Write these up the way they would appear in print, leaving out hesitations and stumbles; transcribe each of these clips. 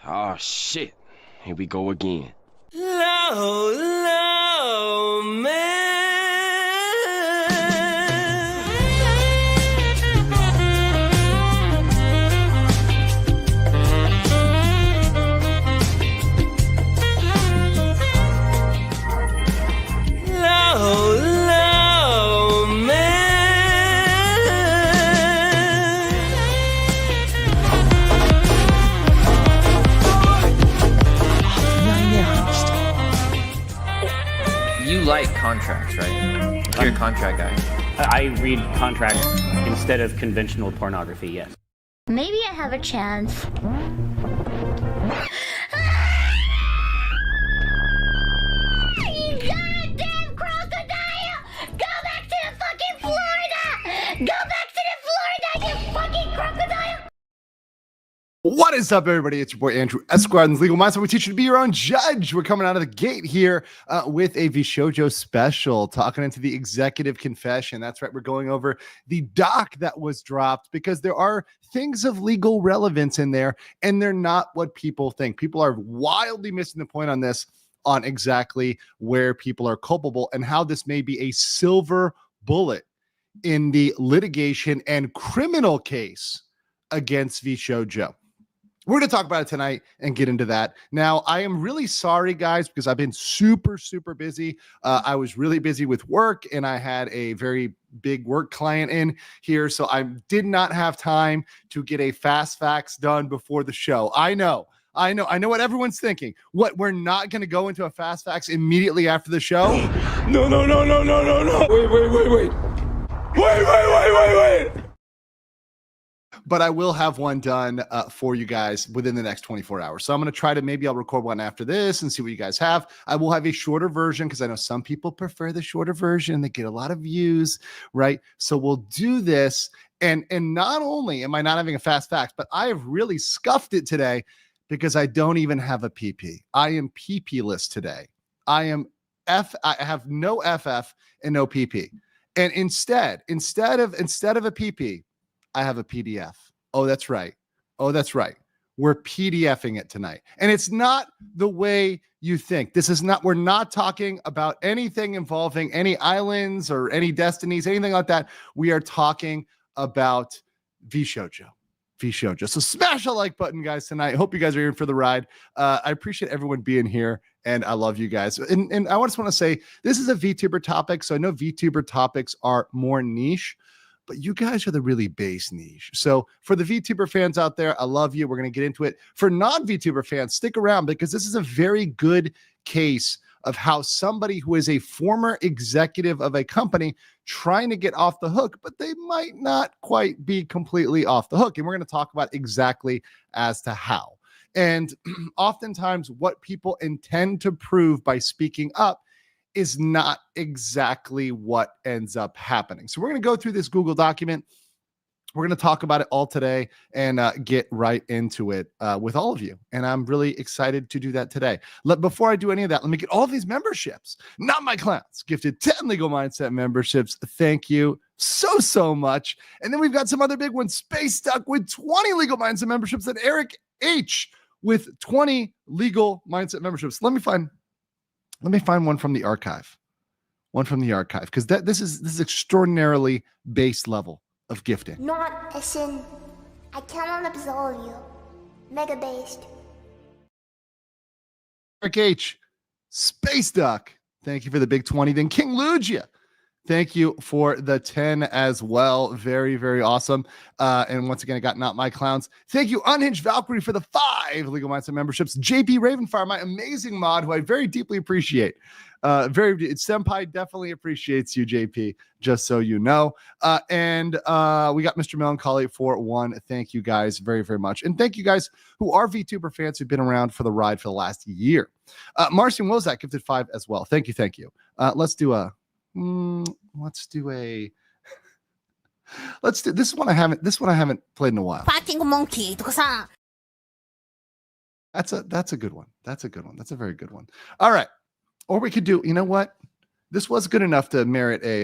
Oh shit, here we go again. Low, man. Low, You like contracts, right? You're a contract guy. I read contracts instead of conventional pornography, yes. Maybe I have a chance. You goddamn crocodile! Go back to the fucking Florida! Go back to the Florida, you fucking crocodile! What is up, everybody? It's your boy Andrew Esquadron's Legal Mindset. We teach you to be your own judge. We're coming out of the gate here with a VShojo special, talking into the executive confession. That's right. We're going over the doc that was dropped because there are things of legal relevance in there, and they're not what people think. People are wildly missing the point on this, on exactly where people are culpable and how this may be a silver bullet in the litigation and criminal case against VShojo. We're going to talk about it tonight and get into that. Now, I am really sorry, guys, because I've been super busy. I was really busy with work, and I had a very big work client in here, so I did not have time to get a fast facts done before the show. I know what everyone's thinking. What, we're not going to go into a fast facts immediately after the show? No. Wait. But I will have one done for you guys within the next 24 hours. So I'm going to try to, maybe I'll record one after this and see what you guys have. I will have a shorter version because I know some people prefer the shorter version. They get a lot of views, right? So we'll do this. And not only am I not having a fast facts, but I have really scuffed it today because I don't even have a PP. I am PP-less today. I have no FF and no PP. And instead of a PP, I have a PDF. Oh, that's right. We're PDFing it tonight. And it's not the way you think. We're not talking about anything involving any islands or any destinies, anything like that. We are talking about VShojo. So smash the like button, guys, tonight. Hope you guys are here for the ride. I appreciate everyone being here, and I love you guys. And I just want to say, this is a VTuber topic, so I know VTuber topics are more niche, but you guys are the really base niche. So for the VTuber fans out there, I love you. We're going to get into it. For non-VTuber fans, stick around because this is a very good case of how somebody who is a former executive of a company trying to get off the hook, but they might not quite be completely off the hook. And we're going to talk about exactly as to how. And oftentimes what people intend to prove by speaking up is not exactly what ends up happening. So we're going to go through this Google document. We're going to talk about it all today and get right into it with all of you. And I'm really excited to do that today. Before I do any of that, let me get all of these memberships. Not My Clowns gifted 10 Legal Mindset memberships. Thank you so much. And then we've got some other big ones. Space Duck with 20 Legal Mindset memberships, and Eric H with 20 Legal Mindset memberships. Let me find one from the archive. Because this is extraordinarily base level of gifting. Not a sin. I cannot absolve you. Mega based. Eric H, Space Duck, thank you for the big 20. Then King Lugia, thank you for the 10 as well. Very awesome. And once again, I got Not My Clowns. Thank you, Unhinged Valkyrie, for the 5 Legal Mindset memberships. JP Ravenfire, my amazing mod, who I very deeply appreciate. Senpai definitely appreciates you, JP, just so you know. And we got Mr. Melancholy for 1. Thank you guys very much. And thank you guys who are VTuber fans who've been around for the ride for the last year. Marcian Wozak gifted 5 as well. Thank you. Let's do this one. I haven't played in a while. That's a good one. That's a very good one. All right. Or we could do, you know what? This was good enough to merit a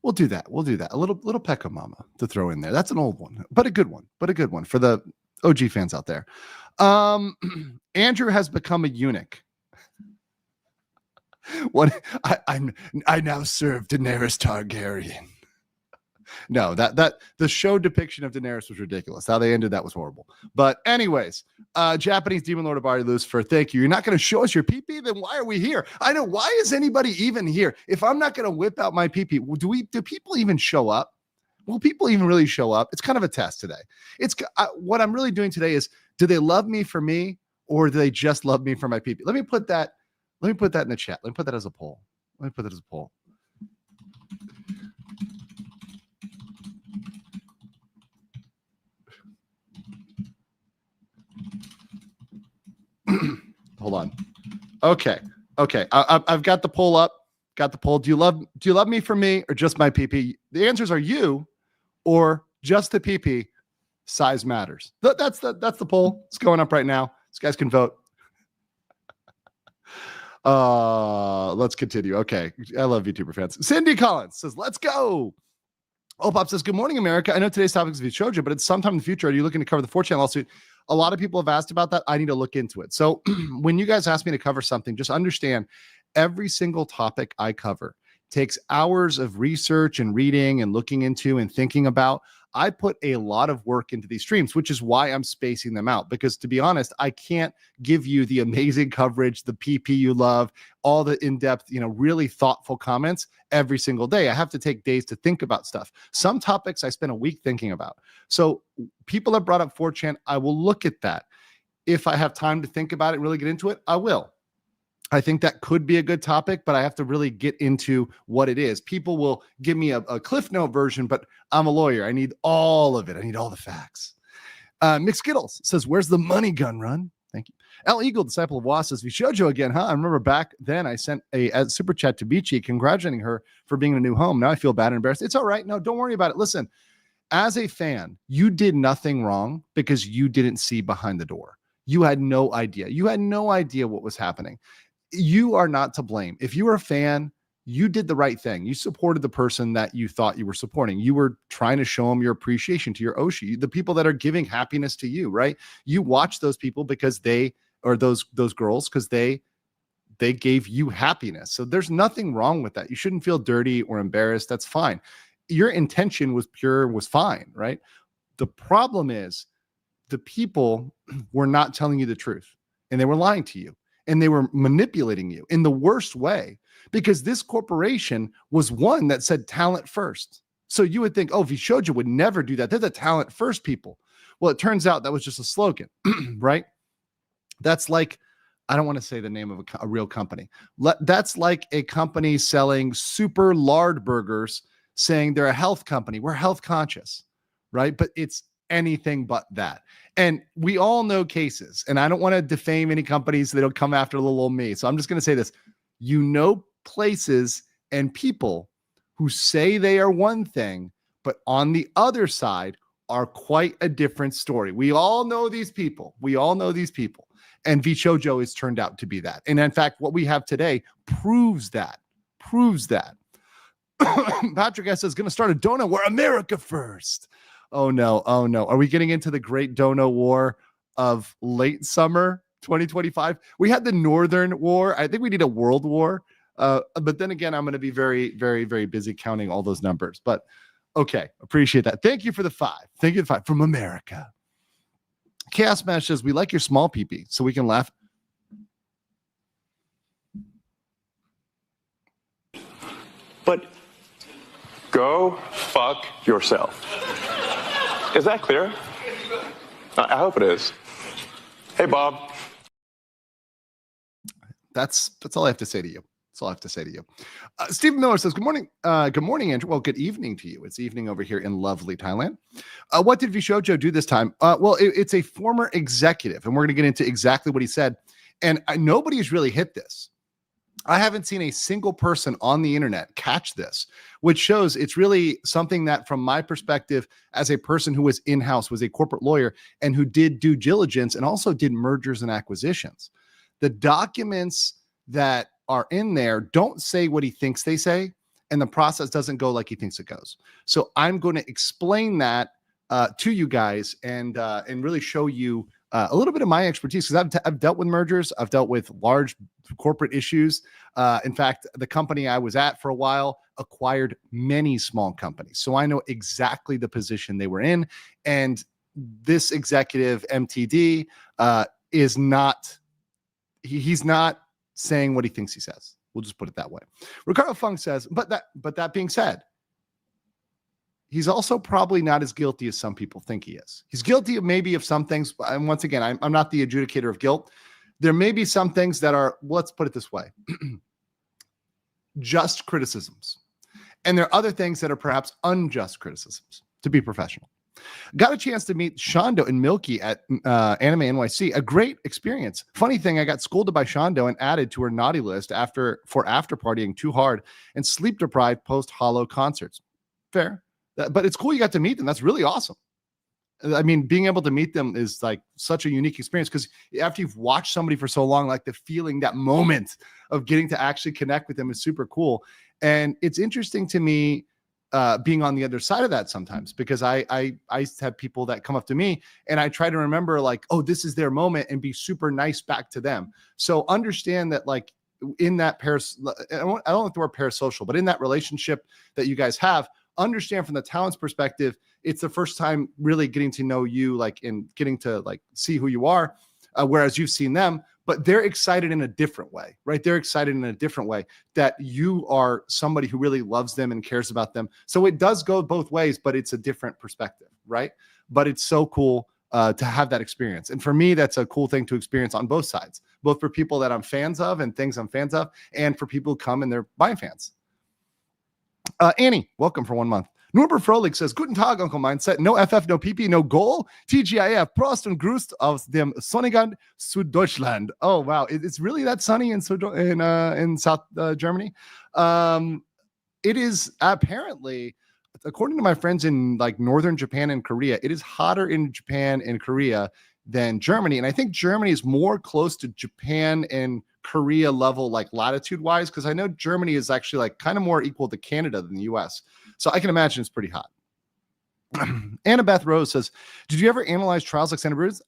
We'll do that. We'll do that. A little Pecca Mama to throw in there. That's an old one, but a good one. But a good one for the OG fans out there. Andrew has become a eunuch. What I now serve Daenerys Targaryen. No, that the show depiction of Daenerys was ridiculous. How they ended that was horrible. But anyways, Japanese Demon Lord Abari Lucifer, thank you. You're not going to show us your PP? Then why are we here? I know, why is anybody even here? If I'm not going to whip out my PP, do people even show up? Will people even really show up? It's kind of a test today. It's what I'm really doing today is, do they love me for me, or do they just love me for my PP? Let me put that in the chat. Let me put that as a poll. Hold on. Okay. I've got the poll up. Got the poll. Do you love me for me or just my PP? The answers are you or just the PP. Size matters. That's the poll. It's going up right now. These guys can vote. Let's continue. Okay. I love VTuber fans. Cindy Collins says, let's go. Pop says, good morning, America. I know today's topic is VShojo, but it's sometime in the future. Are you looking to cover the 4chan lawsuit? A lot of people have asked about that. I need to look into it. So when you guys ask me to cover something, just understand every single topic I cover takes hours of research and reading and looking into and thinking about. I put a lot of work into these streams, which is why I'm spacing them out, because to be honest, I can't give you the amazing coverage, the PP you love, all the in-depth, really thoughtful comments every single day. I have to take days to think about stuff. Some topics I spend a week thinking about. So people have brought up 4chan. I will look at that. If I have time to think about it and really get into it, I will. I think that could be a good topic, but I have to really get into what it is. People will give me a Cliff Note version, but I'm a lawyer. I need all of it. I need all the facts. Mick Skittles says, where's the money gun run? Thank you. L Eagle, disciple of Was, says, VShojo again, huh? I remember back then I sent a super chat to Beachy congratulating her for being in a new home. Now I feel bad and embarrassed. It's all right. No, don't worry about it. Listen, as a fan, you did nothing wrong because you didn't see behind the door. You had no idea. You had no idea what was happening. You are not to blame. If you were a fan, you did the right thing. You supported the person that you thought you were supporting. You were trying to show them your appreciation to your Oshi, the people that are giving happiness to you, right? You watch those people because those girls, because they gave you happiness. So there's nothing wrong with that. You shouldn't feel dirty or embarrassed. That's fine. Your intention was pure, was fine, right? The problem is the people were not telling you the truth, and they were lying to you. And they were manipulating you in the worst way, because this corporation was one that said talent first. So you would think, VShojo would never do that. They're the talent first people. Well, it turns out that was just a slogan, right? That's like, I don't want to say the name of a real company. That's like a company selling super lard burgers saying they're a health company. We're health conscious, right? But it's anything but that. And we all know cases, and I don't want to defame any companies that'll come after little old me. So I'm just going to say this. Places and people who say they are one thing, but on the other side are quite a different story. We all know these people. And VShojo has turned out to be that. And in fact, what we have today proves that. Patrick S. is going to start a donut war. America first. Oh no. Are we getting into the great dono war of late summer 2025? We had the Northern War. I think we need a world war. But then again, I'm going to be very, very, very busy counting all those numbers. But okay, appreciate that. Thank you for the 5. Thank you for the 5 from America. Chaos Smash says, we like your small PP so we can laugh. But go fuck yourself. Is that clear? I hope it is. Hey, Bob. That's all I have to say to you. Stephen Miller says, good morning. Good morning, Andrew. Well, good evening to you. It's evening over here in lovely Thailand. What did VShojo do this time? It's a former executive, and we're going to get into exactly what he said. And nobody's really hit this. I haven't seen a single person on the internet catch this, which shows it's really something that, from my perspective, as a person who was in-house, was a corporate lawyer, and who did due diligence and also did mergers and acquisitions. The documents that are in there don't say what he thinks they say, and the process doesn't go like he thinks it goes. So I'm going to explain that to you guys and really show you a little bit of my expertise, because I've dealt with mergers. I've dealt with large corporate issues. In fact, the company I was at for a while acquired many small companies. So I know exactly the position they were in. And this executive MTD is not, he's not saying what he thinks he says. We'll just put it that way. Ricardo Fung says, but that being said, he's also probably not as guilty as some people think he is. He's guilty of maybe of some things. And once again, I'm not the adjudicator of guilt. There may be some things that are, let's put it this way, just criticisms. And there are other things that are perhaps unjust criticisms, to be professional. Got a chance to meet Shondo and Milky at Anime NYC. A great experience. Funny thing, I got scolded by Shondo and added to her naughty list after partying too hard and sleep deprived post Hollow concerts. Fair. But it's cool you got to meet them. That's really awesome. I mean, being able to meet them is like such a unique experience, because after you've watched somebody for so long, like the feeling, that moment of getting to actually connect with them is super cool. And it's interesting to me being on the other side of that sometimes, because I have people that come up to me and I try to remember like, oh, this is their moment, and be super nice back to them. So understand that, like, in that I don't like the word parasocial, but in that relationship that you guys have, understand from the talent's perspective, it's the first time really getting to know you, like, and getting to like see who you are, whereas you've seen them, but they're excited in a different way, right? They're excited in a different way that you are somebody who really loves them and cares about them. So it does go both ways, but it's a different perspective, right? But it's so cool to have that experience. And for me, that's a cool thing to experience on both sides, both for people that I'm fans of and things I'm fans of, and for people who come and they're my fans. Annie, welcome for 1 month. Norbert Frohlich says, Guten Tag, Uncle Mindset. No FF, no PP, no goal. TGIF, Prost und Grüßt aus dem sonnigen Süddeutschland. Oh, wow. It's really that sunny in South Germany. It is apparently, according to my friends in like northern Japan and Korea, it is hotter in Japan and Korea than Germany. And I think Germany is more close to Japan and Korea level, like latitude wise, because I know Germany is actually like kind of more equal to Canada than the US. So I can imagine it's pretty hot. Annabeth Rose says, did you ever analyze Trials Alexander Bruce?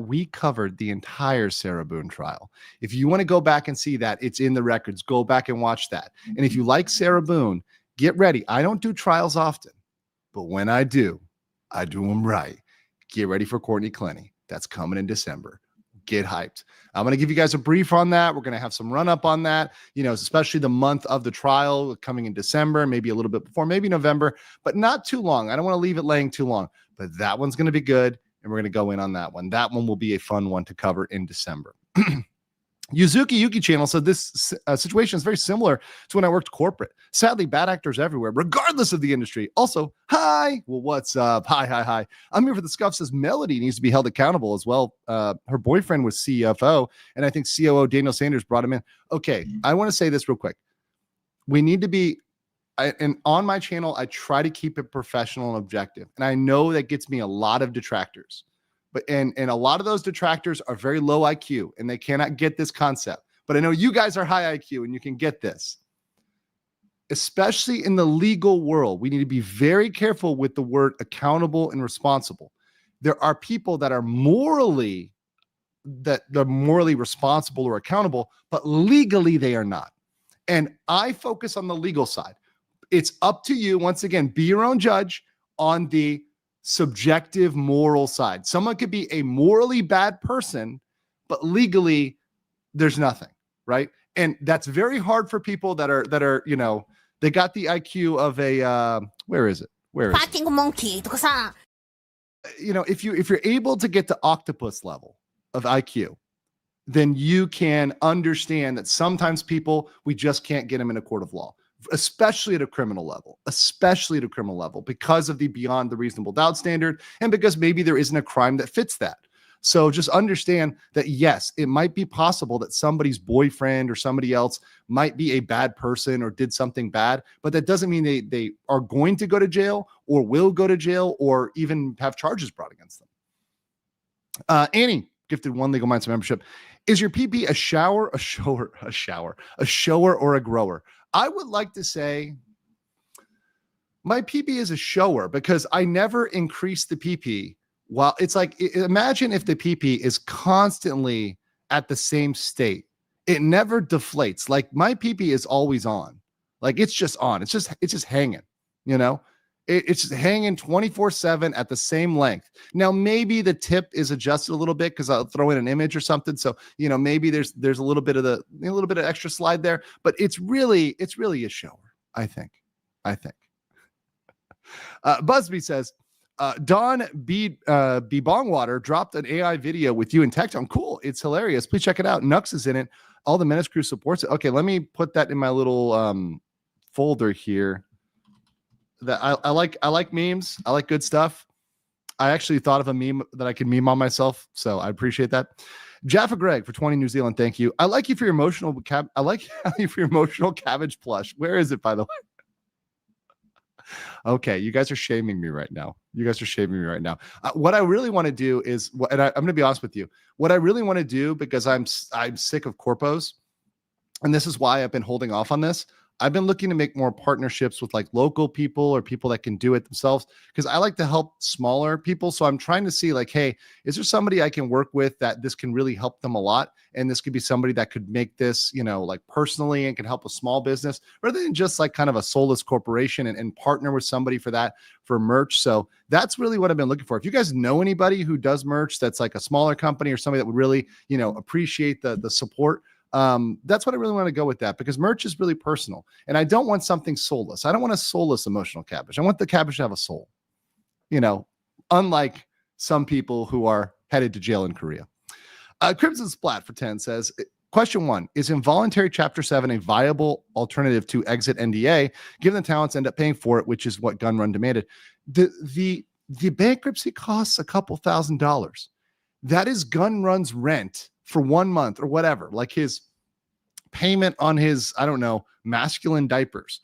We covered the entire Sarah Boone trial. If you want to go back and see that, it's in the records. Go back and watch that. And if you like Sarah Boone, get ready. I don't do trials often, but when I do them right. Get ready for Courtney Clenny. That's coming in December. Get hyped. I'm going to give you guys a brief on that. We're going to have some run up on that, especially the month of the trial coming in December, maybe a little bit before, maybe November, but not too long. I don't want to leave it laying too long, but that one's going to be good. And we're going to go in on that one. That one will be a fun one to cover in December. Yuzuki Yuki channel said this situation is very similar to when I worked corporate. Sadly, bad actors everywhere, regardless of the industry. Also, hi. Well, what's up? Hi. I'm here for the scuff. Says Melody needs to be held accountable as well. Her boyfriend was CFO, and I think COO Daniel Sanders brought him in. Okay, I want to say this real quick. We need to be, and on my channel, I try to keep it professional and objective. And I know that gets me a lot of detractors. But and a lot of those detractors are very low IQ and they cannot get this concept. But I know you guys are high IQ and you can get this. Especially in the legal world, we need to be very careful with the word accountable and responsible. There are people that are morally responsible or accountable, but legally they are not. And I focus on the legal side. It's up to you. Once again, be your own judge on the subjective moral side. Someone could be a morally bad person, but legally there's nothing, right? And that's very hard for people that are, they got the IQ of a, where is it? monkey. If you're able to get to octopus level of IQ, then you can understand that sometimes people, we just can't get them in a court of law. Especially at a criminal level, because of the beyond the reasonable doubt standard, and because maybe there isn't a crime that fits that. So just understand that, yes, it might be possible that somebody's boyfriend or somebody else might be a bad person or did something bad, but that doesn't mean they are going to go to jail or will go to jail or even have charges brought against them. Annie, gifted 1 Legal Minds membership. Is your PP a shower, a shower, or a grower? I would like to say my PP is a shower because I never increase the PP. Well, it's like, imagine if the PP is constantly at the same state. It never deflates. Like my PP is always on. Like it's just on. It's just hanging, you know? It's just hanging 24/7 at the same length. Now, maybe the tip is adjusted a little bit because I'll throw in an image or something. So, you know, maybe there's a little bit of extra slide there, but it's really a shower. I think. Busby says, Don B. Bongwater dropped an AI video with you in Tectone. Cool. It's hilarious. Please check it out. Nux is in it. All the Menace crew supports it. Okay, let me put that in my little folder here. That I like memes. I like good stuff. I actually thought of a meme that I could meme on myself, so I appreciate that. Jaffa Greg for 20 New Zealand. Thank you. I like you for your emotional I like you for your emotional cabbage plush. Where is it, by the way? Okay, you guys are shaming me right now. What I really want to do is, and I'm going to be honest with you. What I really want to do, because I'm sick of corpos, and this is why I've been holding off on this. I've been looking to make more partnerships with like local people or people that can do it themselves, because I like to help smaller people. So I'm trying to see like, hey, is there somebody I can work with that this can really help them a lot? And this could be somebody that could make this, you know, like personally and can help a small business rather than just like kind of a soulless corporation, and partner with somebody for merch. So that's really what I've been looking for. If you guys know anybody who does merch that's like a smaller company or somebody that would really, you know, appreciate the support, that's what I really want to go with, that because merch is really personal, and I don't want something soulless. I don't want a soulless emotional cabbage. I want the cabbage to have a soul, you know, unlike some people who are headed to jail in Korea. Crimson Splat for 10 says, question 1, is involuntary Chapter 7 a viable alternative to exit NDA, given the talents end up paying for it, which is what Gunrun demanded? The bankruptcy costs a couple $1,000s. That is Gunrun's rent for 1 month or whatever, like his payment on his, I don't know, masculine diapers.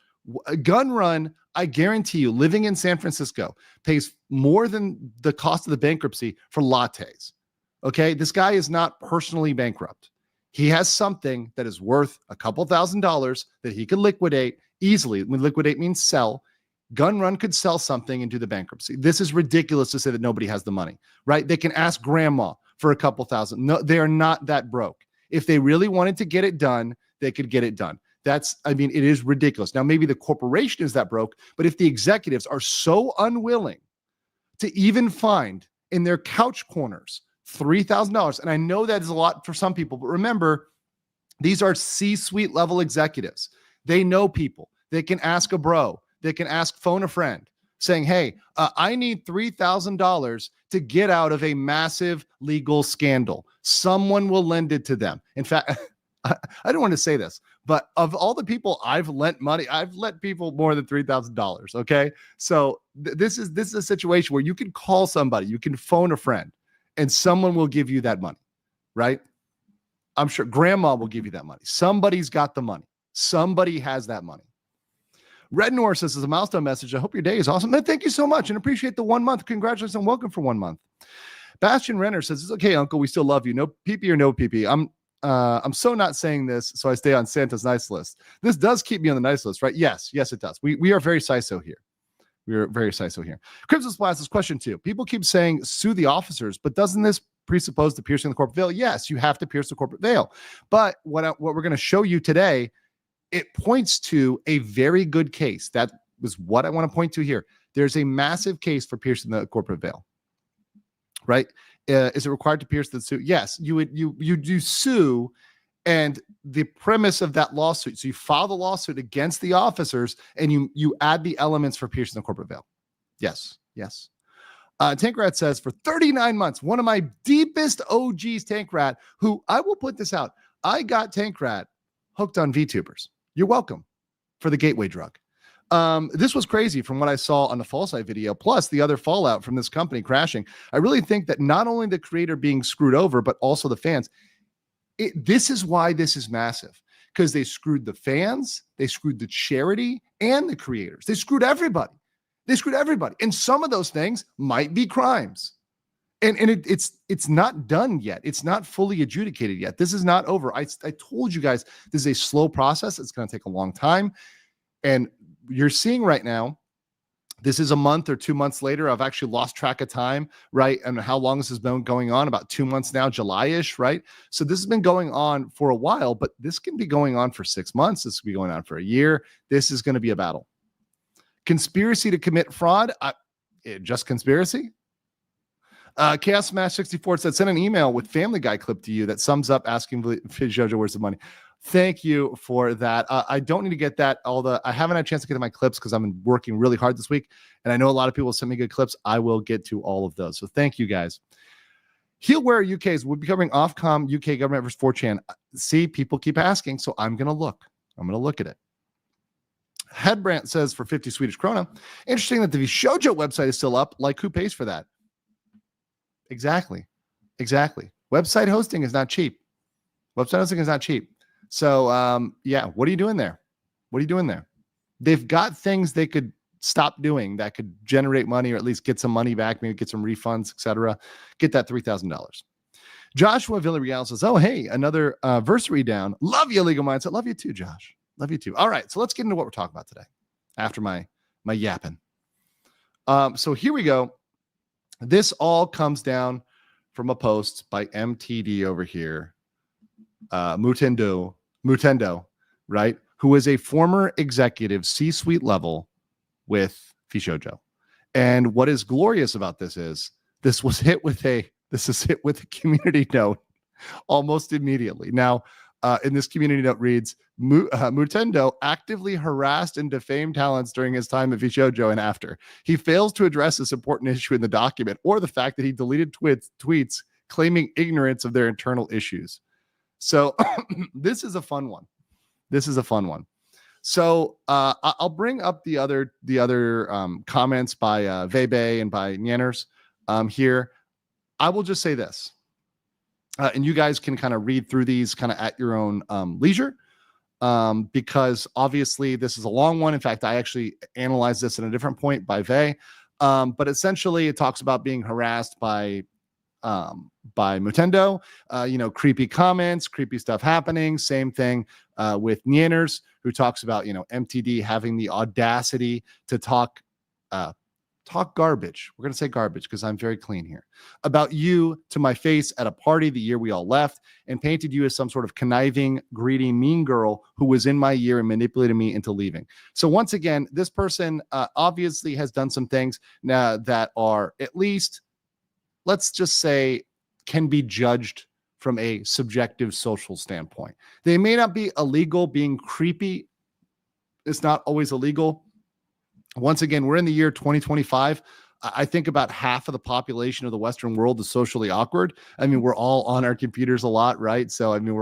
Gunrun, I guarantee you, living in San Francisco, pays more than the cost of the bankruptcy for lattes. Okay, this guy is not personally bankrupt. He has something that is worth a couple $1,000s that he could liquidate easily. When liquidate means sell, Gunrun could sell something and do the bankruptcy. This is ridiculous to say that nobody has the money, right? They can ask grandma for a couple $1,000. No, they are not that broke. If they really wanted to get it done, they could get it done. It is ridiculous. Now, maybe the corporation is that broke, but if the executives are so unwilling to even find in their couch corners $3,000, and I know that is a lot for some people, but remember, these are C-suite level executives. They know people. They can ask a bro. They can phone a friend saying, hey, I need $3,000 to get out of a massive legal scandal. Someone will lend it to them. In fact, I don't want to say this, but of all the people I've lent money, I've lent people more than $3,000. Okay. So this is a situation where you can call somebody, you can phone a friend, and someone will give you that money, right? I'm sure grandma will give you that money. Somebody's got the money. Somebody has that money. Red North says, as a milestone message, I hope your day is awesome. Man, thank you so much and appreciate the 1 month. Congratulations and welcome for 1 month. Bastion Renner says, it's okay, uncle. We still love you. No PP or no PP. I'm so not saying this, so I stay on Santa's nice list. This does keep me on the nice list, right? Yes, it does. We are very CISO here. We are very CISO here. Crimson Splash is question 2. People keep saying sue the officers, but doesn't this presuppose the piercing the corporate veil? Yes, you have to pierce the corporate veil. But what we're going to show you today, it points to a very good case. That was what I want to point to here. There's a massive case for piercing the corporate veil, right? Is it required to pierce the suit? Yes, you do sue, and the premise of that lawsuit. So you file the lawsuit against the officers, and you add the elements for piercing the corporate veil. Yes. Tankrat says, for 39 months, one of my deepest OGs, Tankrat, who I will put this out. I got Tankrat hooked on VTubers. You're welcome for the gateway drug. This was crazy from what I saw on the Falsight video, plus the other fallout from this company crashing. I really think that not only the creator being screwed over, but also the fans. This is why this is massive, because they screwed the fans, they screwed the charity, and the creators. They screwed everybody. And some of those things might be crimes. And it's not done yet. It's not fully adjudicated yet. This is not over. I told you guys this is a slow process. It's going to take a long time. And you're seeing right now, this is a month or 2 months later. I've actually lost track of time, right? And how long this has been going on, about 2 months now, July-ish, right? So this has been going on for a while, but this can be going on for 6 months. This can be going on for a year. This is going to be a battle. Conspiracy to commit fraud. Just conspiracy? Chaos Smash 64 said, send an email with Family Guy clip to you that sums up asking VShojo where's the money. Thank you for that. I don't need to get that. I haven't had a chance to get to my clips because I'm working really hard this week. And I know a lot of people send me good clips. I will get to all of those. So thank you guys. Heelware UK's will be covering Ofcom UK government versus 4chan. See, people keep asking. So I'm going to look. I'm going to look at it. Headbrand says for 50 Swedish krona. Interesting that the VShojo website is still up. Like, who pays for that? Exactly. Website hosting is not cheap. So, yeah, what are you doing there? They've got things they could stop doing that could generate money or at least get some money back, maybe get some refunds, etc. Get that $3,000. Joshua Villarreal says, oh, hey, another versary down. Love you, Legal Mindset. Love you too, Josh. Love you too. All right, so let's get into what we're talking about today after my yapping. So here we go. This all comes down from a post by MTD over here. Mutendo, right? Who is a former executive C-suite level with VShojo. And what is glorious about this is this is hit with a community note almost immediately. Now, in this community note reads, Mutendo actively harassed and defamed talents during his time at VShojo and after. He fails to address this important issue in the document or the fact that he deleted tweets claiming ignorance of their internal issues. So this is a fun one. So I'll bring up the other comments by Vebe and by Nieners here. I will just say this. And you guys can kind of read through these kind of at your own leisure, because obviously this is a long one. In fact, I actually analyzed this at a different point by Vey. But essentially it talks about being harassed by Mutendo, creepy comments, creepy stuff happening. Same thing with Nieners, who talks about, MTD having the audacity to talk garbage. We're going to say garbage because I'm very clean here about you to my face at a party the year we all left and painted you as some sort of conniving, greedy, mean girl who was in my year and manipulated me into leaving. So once again, this person obviously has done some things now that are at least, let's just say, can be judged from a subjective social standpoint. They may not be illegal. Being creepy is not always illegal. Once again, we're in the year 2025. I think about half of the population of the Western world is socially awkward. I mean, we're all on our computers a lot, right? So, I mean,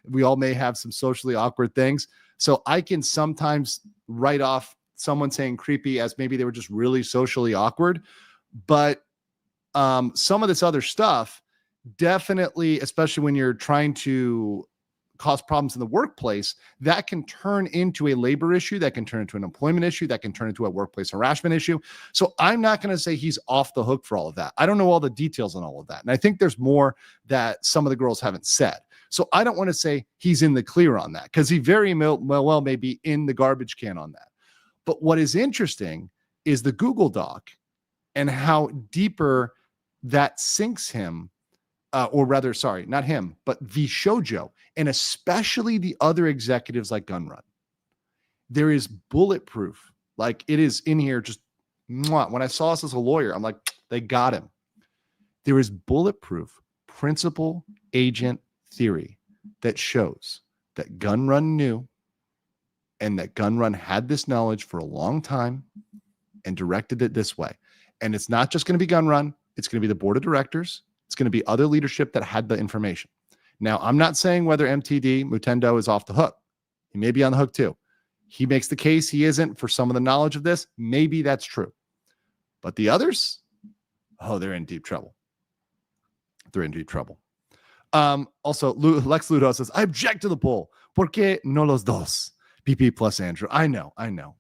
we all may have some socially awkward things. So I can sometimes write off someone saying creepy as maybe they were just really socially awkward. But some of this other stuff, definitely, especially when you're trying to cause problems in the workplace, that can turn into a labor issue, that can turn into an employment issue, that can turn into a workplace harassment issue. So I'm not going to say he's off the hook for all of that. I don't know all the details on all of that. And I think there's more that some of the girls haven't said. So I don't want to say he's in the clear on that, because he very well may be in the garbage can on that. But what is interesting is the Google Doc and how deeper that sinks him, or rather, sorry, not him, but VShojo, and especially the other executives like Gunrun. There is bulletproof. Like, it is in here just, mwah. When I saw this as a lawyer, I'm like, they got him. There is bulletproof principal agent theory that shows that Gunrun knew and that Gunrun had this knowledge for a long time and directed it this way. And it's not just going to be Gunrun. It's going to be the board of directors. It's going to be other leadership that had the information. Now, I'm not saying whether Mutendo is off the hook. He may be on the hook too. He makes the case he isn't for some of the knowledge of this. Maybe that's true. But the others, they're in deep trouble. Also, Lex Ludo says, I object to the poll. ¿Por qué no los dos? PP plus Andrew. I know.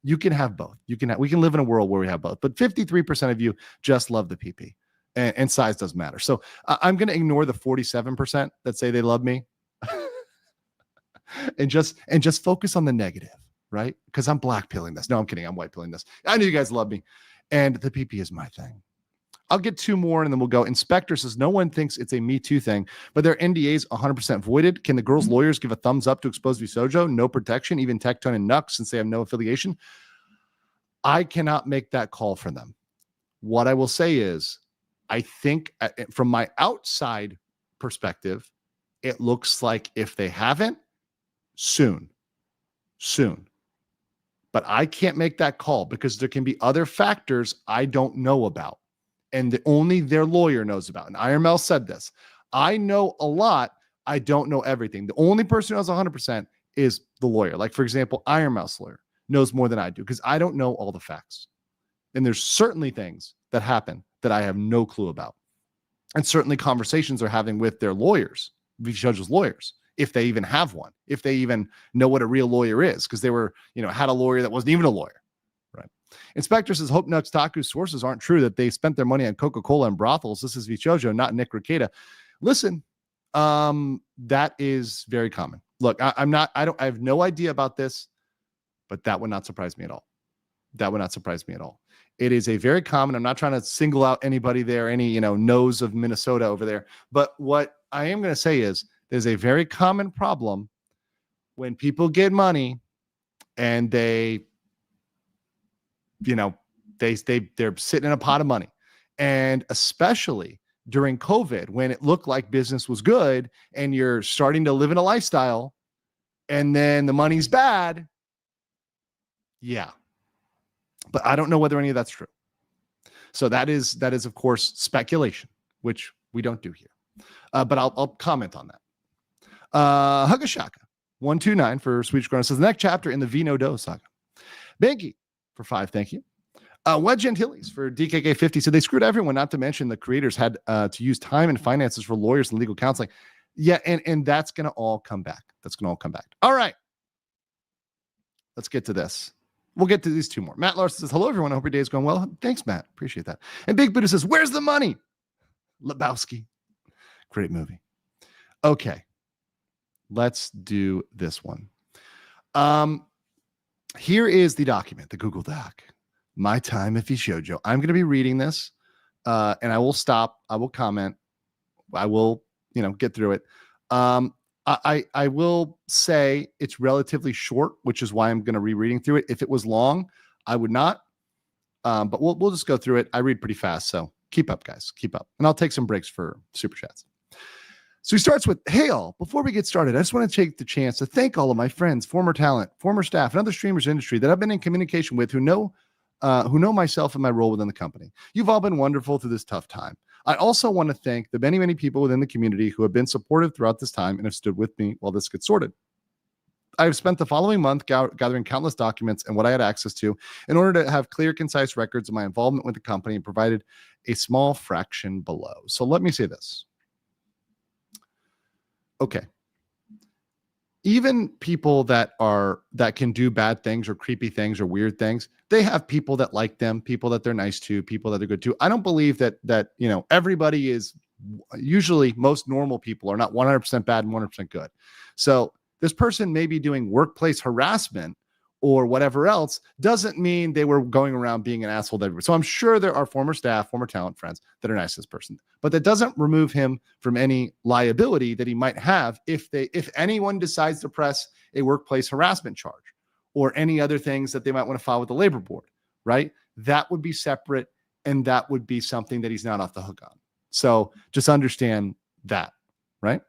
You can have both. We can live in a world where we have both. But 53% of you just love the PP. and size does matter. So I'm going to ignore the 47% that say they love me, and just focus on the negative, right? Because I'm black pilling this. No, I'm kidding. I'm white pilling this. I know you guys love me, and the PP is my thing. I'll get two more and then we'll go. Inspector says, no one thinks it's a Me Too thing, but their NDAs 100% voided. Can the girls' lawyers give a thumbs up to expose VShojo? No protection, even Tectone and Nux, since they have no affiliation. I cannot make that call for them. What I will say is, I think from my outside perspective, it looks like if they haven't, soon. But I can't make that call because there can be other factors I don't know about. And only their lawyer knows about. And IRML said this. I know a lot. I don't know everything. The only person who knows 100% is the lawyer. Like, for example, IRML's lawyer knows more than I do because I don't know all the facts. And there's certainly things that happen that I have no clue about. And certainly conversations they're having with their lawyers, VShojo's lawyers, if they even have one, if they even know what a real lawyer is, because they were, had a lawyer that wasn't even a lawyer. Inspector says, Hope Nux Taku's sources aren't true, that they spent their money on Coca-Cola and brothels. This is VShojo, not Nick Rekieta. Listen, that is very common. Look, I have no idea about this, but that would not surprise me at all. It is a very common, I'm not trying to single out anybody there, any, nose of Minnesota over there. But what I am going to say is there's a very common problem when people get money and they're sitting in a pot of money. And especially during COVID, when it looked like business was good and you're starting to live in a lifestyle and then the money's bad. Yeah. But I don't know whether any of that's true. So that is of course speculation, which we don't do here. But I'll comment on that. Hugashaka 129 for Swedish Corner says, the next chapter in the VShojo saga. Banky for 5, thank you. Wedge Gentiles for DKK 50 said they screwed everyone, not to mention the creators had to use time and finances for lawyers and legal counseling. Yeah, and that's going to all come back. All right. Let's get to this. We'll get to these two more. Matt Larson says, hello, everyone. I hope your day is going well. Thanks, Matt. Appreciate that. And Big Buddha says, where's the money? Lebowski. Great movie. Okay. Let's do this one. Here is the document, the Google Doc. My time at VShojo. I'm going to be reading this, and I will stop. I will comment. I will, get through it. I will say it's relatively short, which is why I'm going to be reading through it. If it was long, I would not. But we'll just go through it. I read pretty fast, so keep up, guys. Keep up. And I'll take some breaks for super chats. So he starts with, hey all, before we get started, I just want to take the chance to thank all of my friends, former talent, former staff, and other streamers in the industry that I've been in communication with who know myself and my role within the company. You've all been wonderful through this tough time. I also want to thank the many, many people within the community who have been supportive throughout this time and have stood with me while this gets sorted. I have spent the following month gathering countless documents and what I had access to in order to have clear, concise records of my involvement with the company and provided a small fraction below. So let me say this. Okay. Even people that can do bad things or creepy things or weird things, they have people that like them, people that they're nice to, people that are good to. I don't believe that everybody is, usually most normal people are not 100% bad and 100% good. So this person may be doing workplace harassment or whatever else, doesn't mean they were going around being an asshole to everybody. So I'm sure there are former staff, former talent friends that are nice to this person, but that doesn't remove him from any liability that he might have if anyone decides to press a workplace harassment charge or any other things that they might want to file with the labor board, right? That would be separate, and that would be something that he's not off the hook on. So just understand that, right?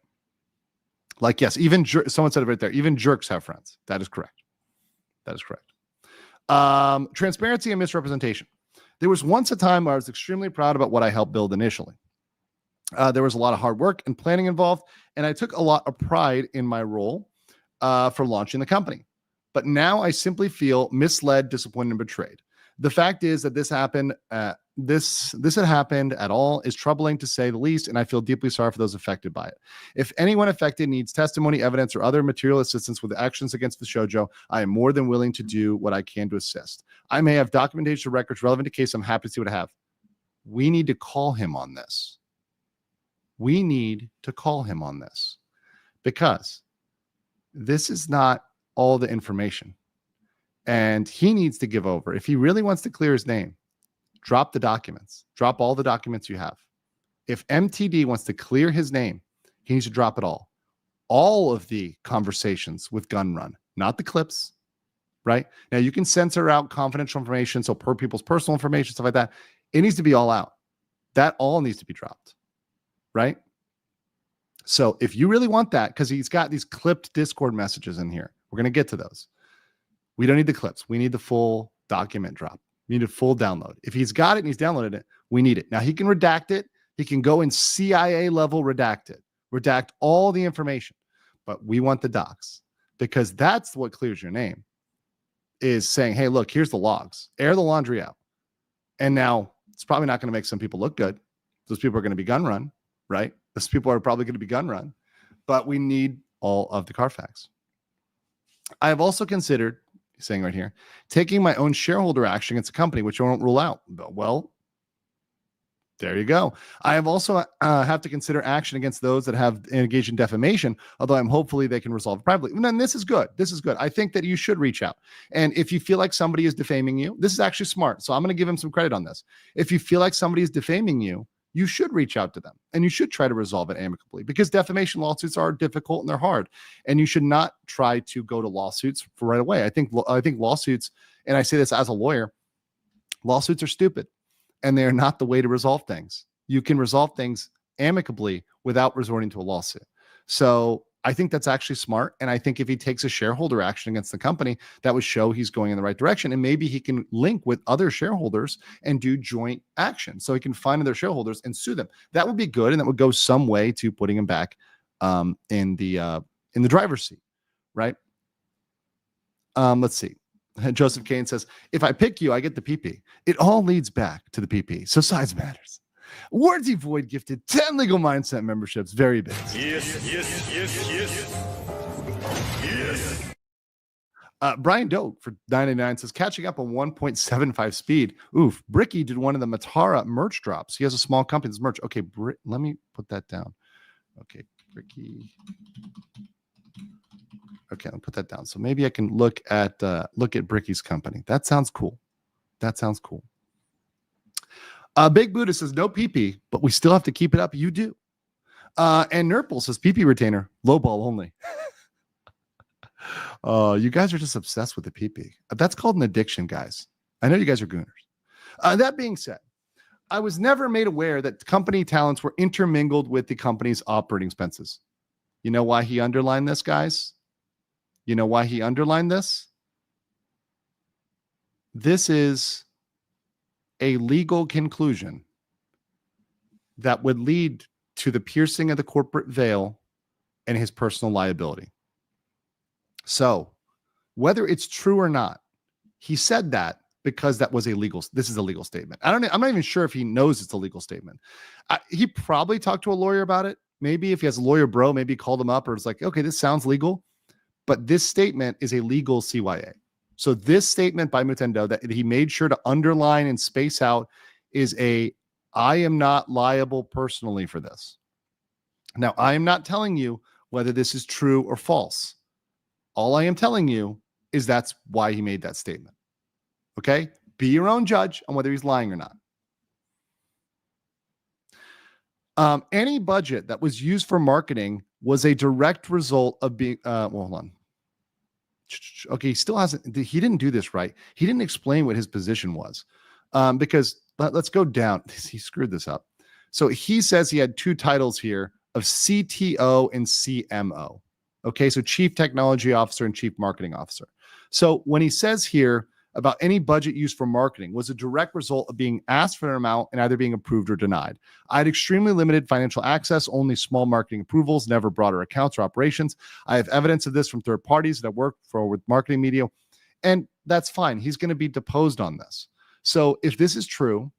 Like, yes, even someone said it right there, even jerks have friends. That is correct. That is correct. Transparency and misrepresentation. There was once a time where I was extremely proud about what I helped build initially. There was a lot of hard work and planning involved, and I took a lot of pride in my role for launching the company. But now I simply feel misled, disappointed, and betrayed. The fact is that this happened. This had happened at all is troubling to say the least, and I feel deeply sorry for those affected by it. If anyone affected needs testimony, evidence, or other material assistance with actions against VShojo, I am more than willing to do what I can to assist. I may have documentation or records relevant to case. I'm happy to see what I have. we need to call him on this. We need to call him on this because this is not all the information. And he needs to give over. If he really wants to clear his name, drop the documents. Drop all the documents you have. If MTD wants to clear his name, he needs to drop it all. All of the conversations with Gun Run, not the clips, right? Now, you can censor out confidential information, so per people's personal information, stuff like that. It needs to be all out. That all needs to be dropped, right? So if you really want that, because he's got these clipped Discord messages in here, we're going to get to those. We don't need the clips. We need the full document drop. We need a full download. If he's got it and he's downloaded it, we need it. Now, he can redact it. He can go in CIA level redact it, redact all the information. But we want the docs because that's what clears your name, is saying, hey, look, here's the logs. Air the laundry out. And now it's probably not going to make some people look good. Those people are going to be gun run, right? Those people are probably going to be gun run. But we need all of the Carfax. I have also considered, saying right here, taking my own shareholder action against a company, which I won't rule out. Well, there you go. I have also have to consider action against those that have engaged in defamation, although I'm hopefully they can resolve it privately. And then this is good. This is good. I think that you should reach out. And if you feel like somebody is defaming you, this is actually smart. So I'm going to give him some credit on this. If you feel like somebody is defaming you, you should reach out to them and you should try to resolve it amicably, because defamation lawsuits are difficult and they're hard. And you should not try to go to lawsuits for right away. I think lawsuits, and I say this as a lawyer, lawsuits are stupid. And they're not the way to resolve things. You can resolve things amicably without resorting to a lawsuit. So I think that's actually smart. And I think if he takes a shareholder action against the company, that would show he's going in the right direction. And maybe he can link with other shareholders and do joint action. So he can find other shareholders and sue them. That would be good. And that would go some way to putting him back in the driver's seat, right? Let's see. Joseph Kane says, if I pick you, I get the PP. It all leads back to the PP. So size matters. Wardy Void gifted 10 Legal Mindset memberships. Very big. Yes. Brian Doak for 99 says, catching up on 1.75 speed. Oof. Bricky did one of the Matara merch drops. He has a small company that's merch. Okay, let me put that down. Okay, Bricky. Okay, I'll put that down. So maybe I can look at Bricky's company. That sounds cool. Big Buddha says no PP, but we still have to keep it up. You do. And Nurple says PP retainer, low ball only. You guys are just obsessed with the PP. That's called an addiction, guys. I know you guys are gooners. That being said, I was never made aware that company talents were intermingled with the company's operating expenses. You know why he underlined this, guys? You know why he underlined this? This is a legal conclusion that would lead to the piercing of the corporate veil and his personal liability. So, whether it's true or not, he said that because this is a legal statement. I'm not even sure if he knows it's a legal statement. He probably talked to a lawyer about it. Maybe if he has a lawyer bro, maybe called him up or it's like, okay, this sounds legal. But this statement is a legal CYA. So this statement by Mutendo that he made sure to underline and space out is I am not liable personally for this. Now, I am not telling you whether this is true or false. All I am telling you is that's why he made that statement. Okay? Be your own judge on whether he's lying or not. Any budget that was used for marketing was a direct result of being, hold on. Okay, he didn't do this right. He didn't explain what his position was. Because let's go down. He screwed this up. So he says he had two titles here of CTO and CMO. Okay, so Chief Technology Officer and Chief Marketing Officer. So when he says here about any budget used for marketing was a direct result of being asked for an amount and either being approved or denied. I had extremely limited financial access, only small marketing approvals, never broader accounts or operations. I have evidence of this from third parties that I work for with marketing media, and that's fine. He's going to be deposed on this. So if this is true,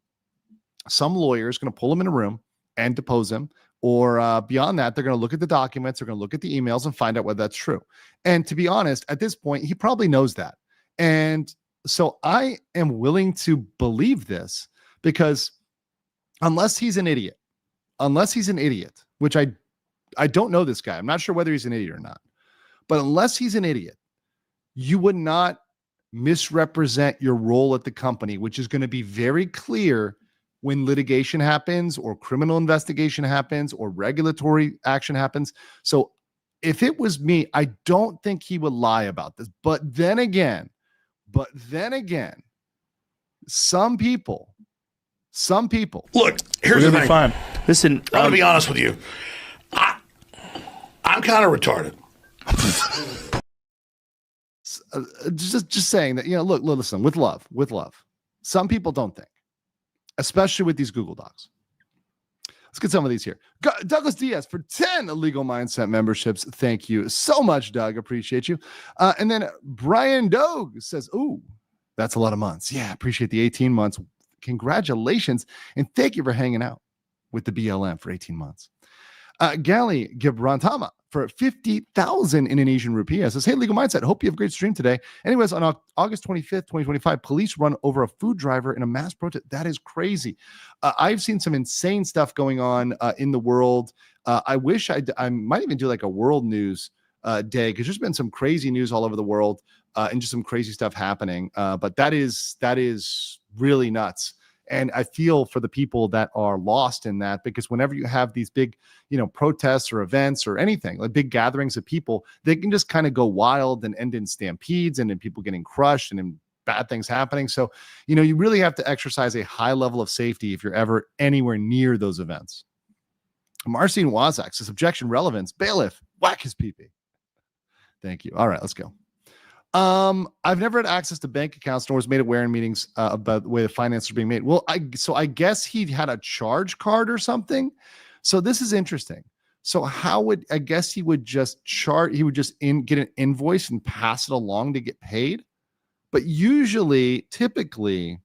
some lawyer is going to pull him in a room and depose him, or beyond that, they're going to look at the documents, they're going to look at the emails and find out whether that's true. And to be honest, at this point, he probably knows that. And so I am willing to believe this because unless he's an idiot, which I don't know this guy. I'm not sure whether he's an idiot or not, but unless he's an idiot, you would not misrepresent your role at the company, which is going to be very clear when litigation happens or criminal investigation happens or regulatory action happens. So if it was me, I don't think he would lie about this. But then again, some people. Look, here's the thing. Fine. Listen, I'm going to be honest with you. I'm kind of retarded. Just saying that, look, listen, with love. Some people don't think, especially with these Google Docs. Let's get some of these here. Douglas Diaz for 10 illegal mindset memberships. Thank you so much, Doug. Appreciate you. And then Brian Dogue says, ooh, that's a lot of months. Yeah, appreciate the 18 months. Congratulations. And thank you for hanging out with the BLM for 18 months. Gali Gibrantama for 50,000 Indonesian rupiah says, hey, Legal Mindset, hope you have a great stream today. Anyways, on August 25th, 2025, police run over a food driver in a mass protest. That is crazy. I've seen some insane stuff going on in the world. I wish I might even do like a world news day, because there's been some crazy news all over the world and just some crazy stuff happening. But that is really nuts. And I feel for the people that are lost in that, because whenever you have these big, protests or events or anything, like big gatherings of people, they can just kind of go wild and end in stampedes and in people getting crushed and in bad things happening. So, you really have to exercise a high level of safety if you're ever anywhere near those events. Marcin Wazak says, objection relevance, bailiff, whack his pee-pee. Thank you. All right, let's go. I've never had access to bank accounts, nor was made aware in meetings about the way the finances are being made. Well, I guess he had a charge card or something. So this is interesting. So he would just get an invoice and pass it along to get paid. But typically,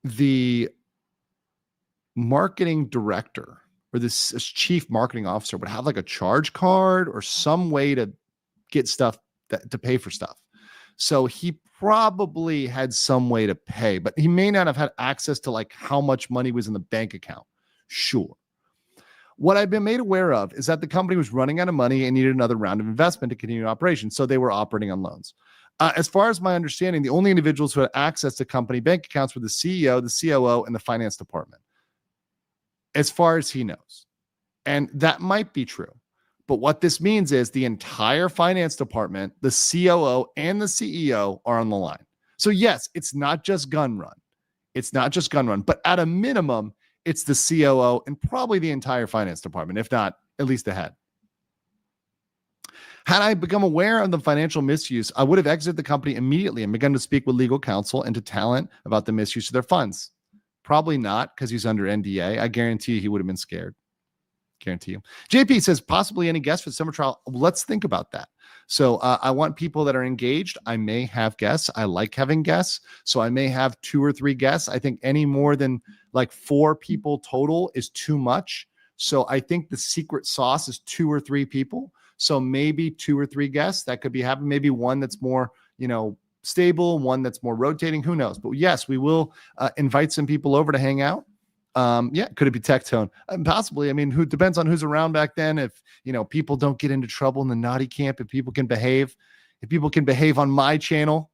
the marketing director or this chief marketing officer would have like a charge card or some way to get stuff to pay for stuff. So he probably had some way to pay, but he may not have had access to like how much money was in the bank account. Sure. What I've been made aware of is that the company was running out of money and needed another round of investment to continue operations. So they were operating on loans. As far as my understanding, the only individuals who had access to company bank accounts were the CEO, the COO, and the finance department, as far as he knows. And that might be true. But what this means is the entire finance department, the COO, and the CEO are on the line. So yes, it's not just gun run. But at a minimum, it's the COO and probably the entire finance department, if not at least the head. Had I become aware of the financial misuse, I would have exited the company immediately and begun to speak with legal counsel and to talent about the misuse of their funds. Probably not, because he's under NDA. I guarantee you he would have been scared. Guarantee you. JP says, possibly any guests for the summer trial. Let's think about that. So I want people that are engaged. I may have guests. I like having guests. So I may have 2 or 3 guests. I think any more than like 4 people total is too much. So I think the secret sauce is 2 or 3 people. So maybe 2 or 3 guests that could be happening. Maybe one that's more, stable, one that's more rotating. Who knows? But yes, we will invite some people over to hang out. Could it be Tectone? Possibly. I mean, who depends on who's around back then. If people don't get into trouble in the naughty camp, if people can behave on my channel,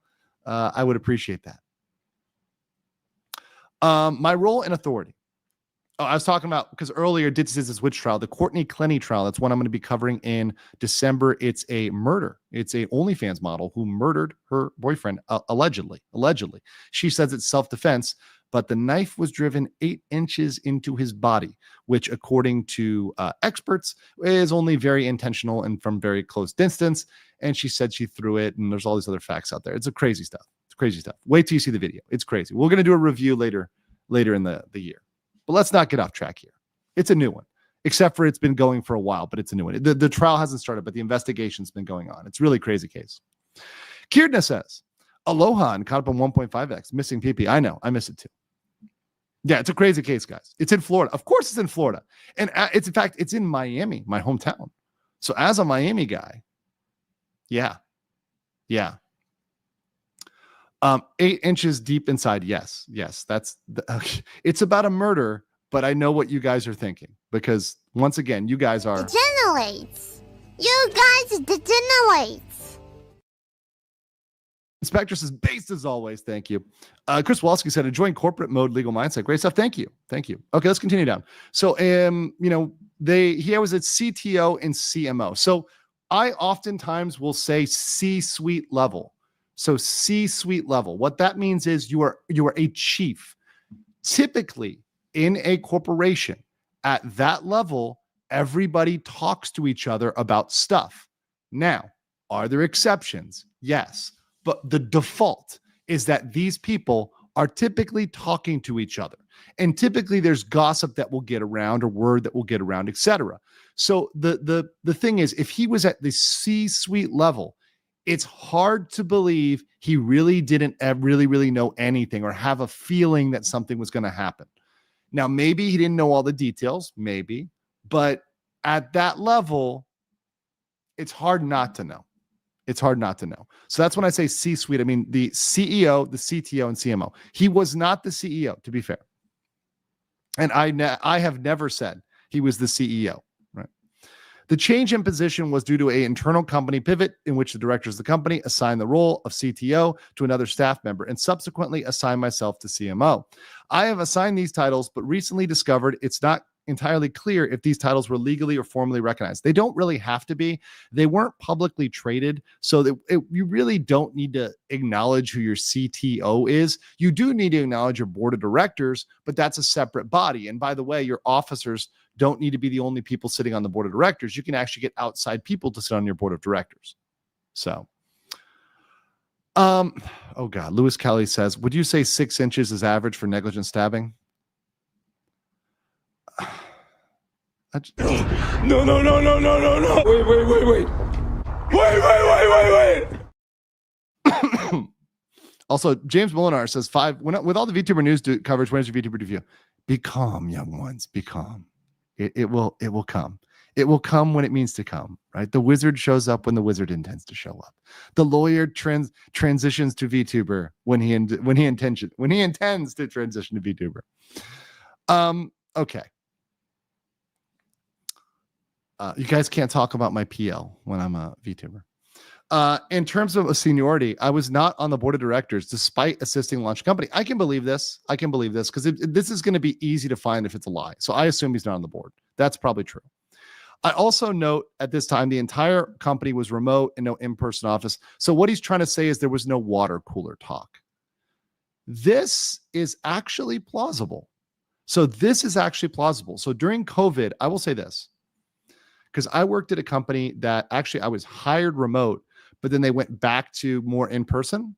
I would appreciate that. My role in authority. Oh, I was talking about, because earlier did this witch trial, the Courtney Clenny trial. That's one I'm going to be covering in December. It's a murder. It's a OnlyFans model who murdered her boyfriend, allegedly. She says it's self-defense, but the knife was driven 8 inches into his body, which according to experts is only very intentional and from very close distance. And she said she threw it, and there's all these other facts out there. It's crazy stuff. Wait till you see the video. It's crazy. We're going to do a review later in the year. But let's not get off track here. It's a new one, except for it's been going for a while, but it's a new one. The trial hasn't started, but the investigation's been going on. It's a really crazy case. Kirdna says, Aloha and caught up on 1.5x, missing PP. I know, I miss it too. Yeah, it's a crazy case, guys. It's in Florida. Of course it's in Florida. And it's in Miami, my hometown. So as a Miami guy, yeah. 8 inches deep inside. Yes. It's about a murder, but I know what you guys are thinking because once again, you guys are Degenerates. You guys degenerates. Inspector says based as always. Thank you. Chris Walski said enjoying corporate mode, legal mindset. Great stuff. Thank you. Okay, let's continue down. So, he was at CTO and CMO. So I oftentimes will say C-suite level. So C-suite level. What that means is you are a chief. Typically in a corporation at that level, everybody talks to each other about stuff. Now, are there exceptions? Yes. But the default is that these people are typically talking to each other. And typically there's gossip that will get around or word that will get around, etc. So the thing is, if he was at the C-suite level, it's hard to believe he really didn't really know anything or have a feeling that something was going to happen. Now, maybe he didn't know all the details, maybe, but at that level, it's hard not to know. So that's when I say C-suite, I mean the CEO, the CTO, and CMO. He was not the CEO, to be fair. And I have never said he was the CEO. Right? The change in position was due to an internal company pivot in which the directors of the company assigned the role of CTO to another staff member and subsequently assigned myself to CMO. I have assigned these titles, but recently discovered it's not entirely clear if these titles were legally or formally recognized. They don't really have to be. They weren't publicly traded, so that you really don't need to acknowledge who your CTO is. You do need to acknowledge your board of directors, but that's a separate body. And by the way, your officers don't need to be the only people sitting on the board of directors. You can actually get outside people to sit on your board of directors. So, oh God, Lewis Kelly says, would you say 6 inches is average for negligent stabbing? No. Wait. Also, James Molinar says 5. With all the VTuber news coverage, when is your VTuber review? Be calm, young ones. Be calm. It will come. It will come when it means to come, right? The wizard shows up when the wizard intends to show up. The lawyer transitions to VTuber when he intends to transition to VTuber. Okay. You guys can't talk about my PL when I'm a VTuber. In terms of a seniority, I was not on the board of directors despite assisting launch company. I can believe this because this is going to be easy to find if it's a lie. So I assume he's not on the board. That's probably true. I also note at this time, the entire company was remote and no in-person office. So what he's trying to say is there was no water cooler talk. This is actually plausible. So during COVID, I will say this, because I worked at a company that actually I was hired remote, but then they went back to more in person.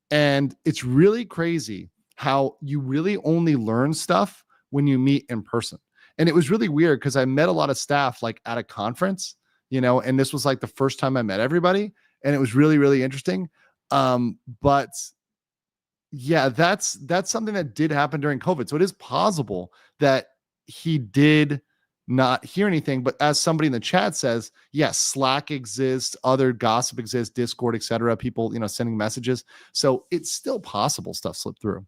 And it's really crazy how you really only learn stuff when you meet in person. And it was really weird because I met a lot of staff like at a conference, and this was like the first time I met everybody. And it was really, really interesting. But yeah, that's something that did happen during COVID. So it is possible that he did not hear anything, but as somebody in the chat says, yes, Slack exists, other gossip exists, Discord, etc. People, sending messages. So it's still possible stuff slipped through.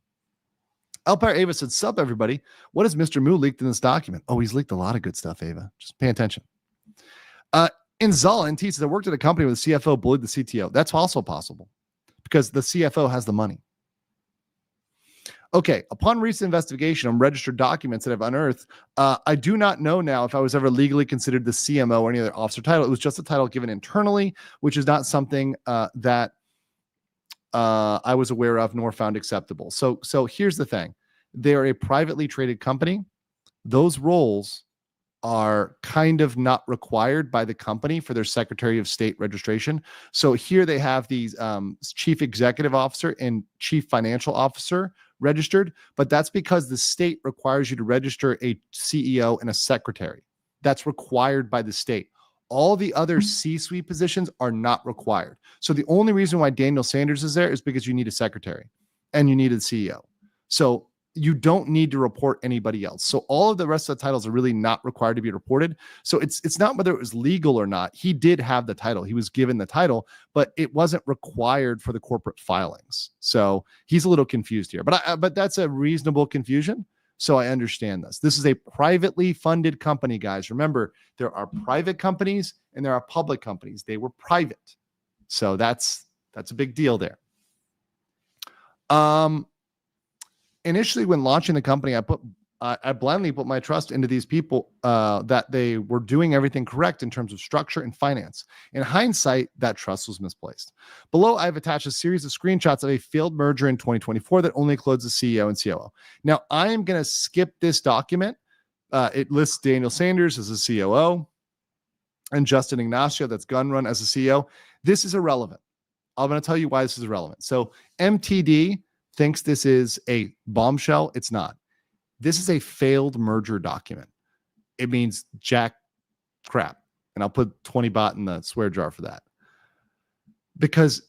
Alpire Ava said, sup, everybody. What has Mr. Moo leaked in this document? Oh, he's leaked a lot of good stuff, Ava. Just pay attention. Inzala says, I worked at a company where the CFO bullied the CTO. That's also possible because the CFO has the money. Okay, upon recent investigation on registered documents that I've unearthed, I do not know now if I was ever legally considered the CMO or any other officer title. It was just a title given internally, which is not something that I was aware of nor found acceptable. So here's the thing. They're a privately traded company. Those roles are kind of not required by the company for their Secretary of State registration. So here they have these Chief Executive Officer and Chief Financial Officer registered, but that's because the state requires you to register a CEO and a secretary. That's required by the state. All the other C-suite positions are not required. So the only reason why Daniel Sanders is there is because you need a secretary and you need a CEO. So you don't need to report anybody else. So all of the rest of the titles are really not required to be reported. So it's not whether it was legal or not. He did have the title. He was given the title, but it wasn't required for the corporate filings. So he's a little confused here. But that's a reasonable confusion. So I understand this. This is a privately funded company, guys. Remember, there are private companies and there are public companies. They were private. So that's a big deal there. Initially, when launching the company, I blindly put my trust into these people that they were doing everything correct in terms of structure and finance. In hindsight, that trust was misplaced. Below, I've attached a series of screenshots of a failed merger in 2024 that only includes the CEO and COO. Now, I am going to skip this document. It lists Daniel Sanders as a COO and Justin Ignacio, that's Gunrun, as a CEO. This is irrelevant. I'm going to tell you why this is irrelevant. So MTD thinks this is a bombshell. It's not. This is a failed merger document. It means jack crap. And I'll put 20 baht in the swear jar for that. Because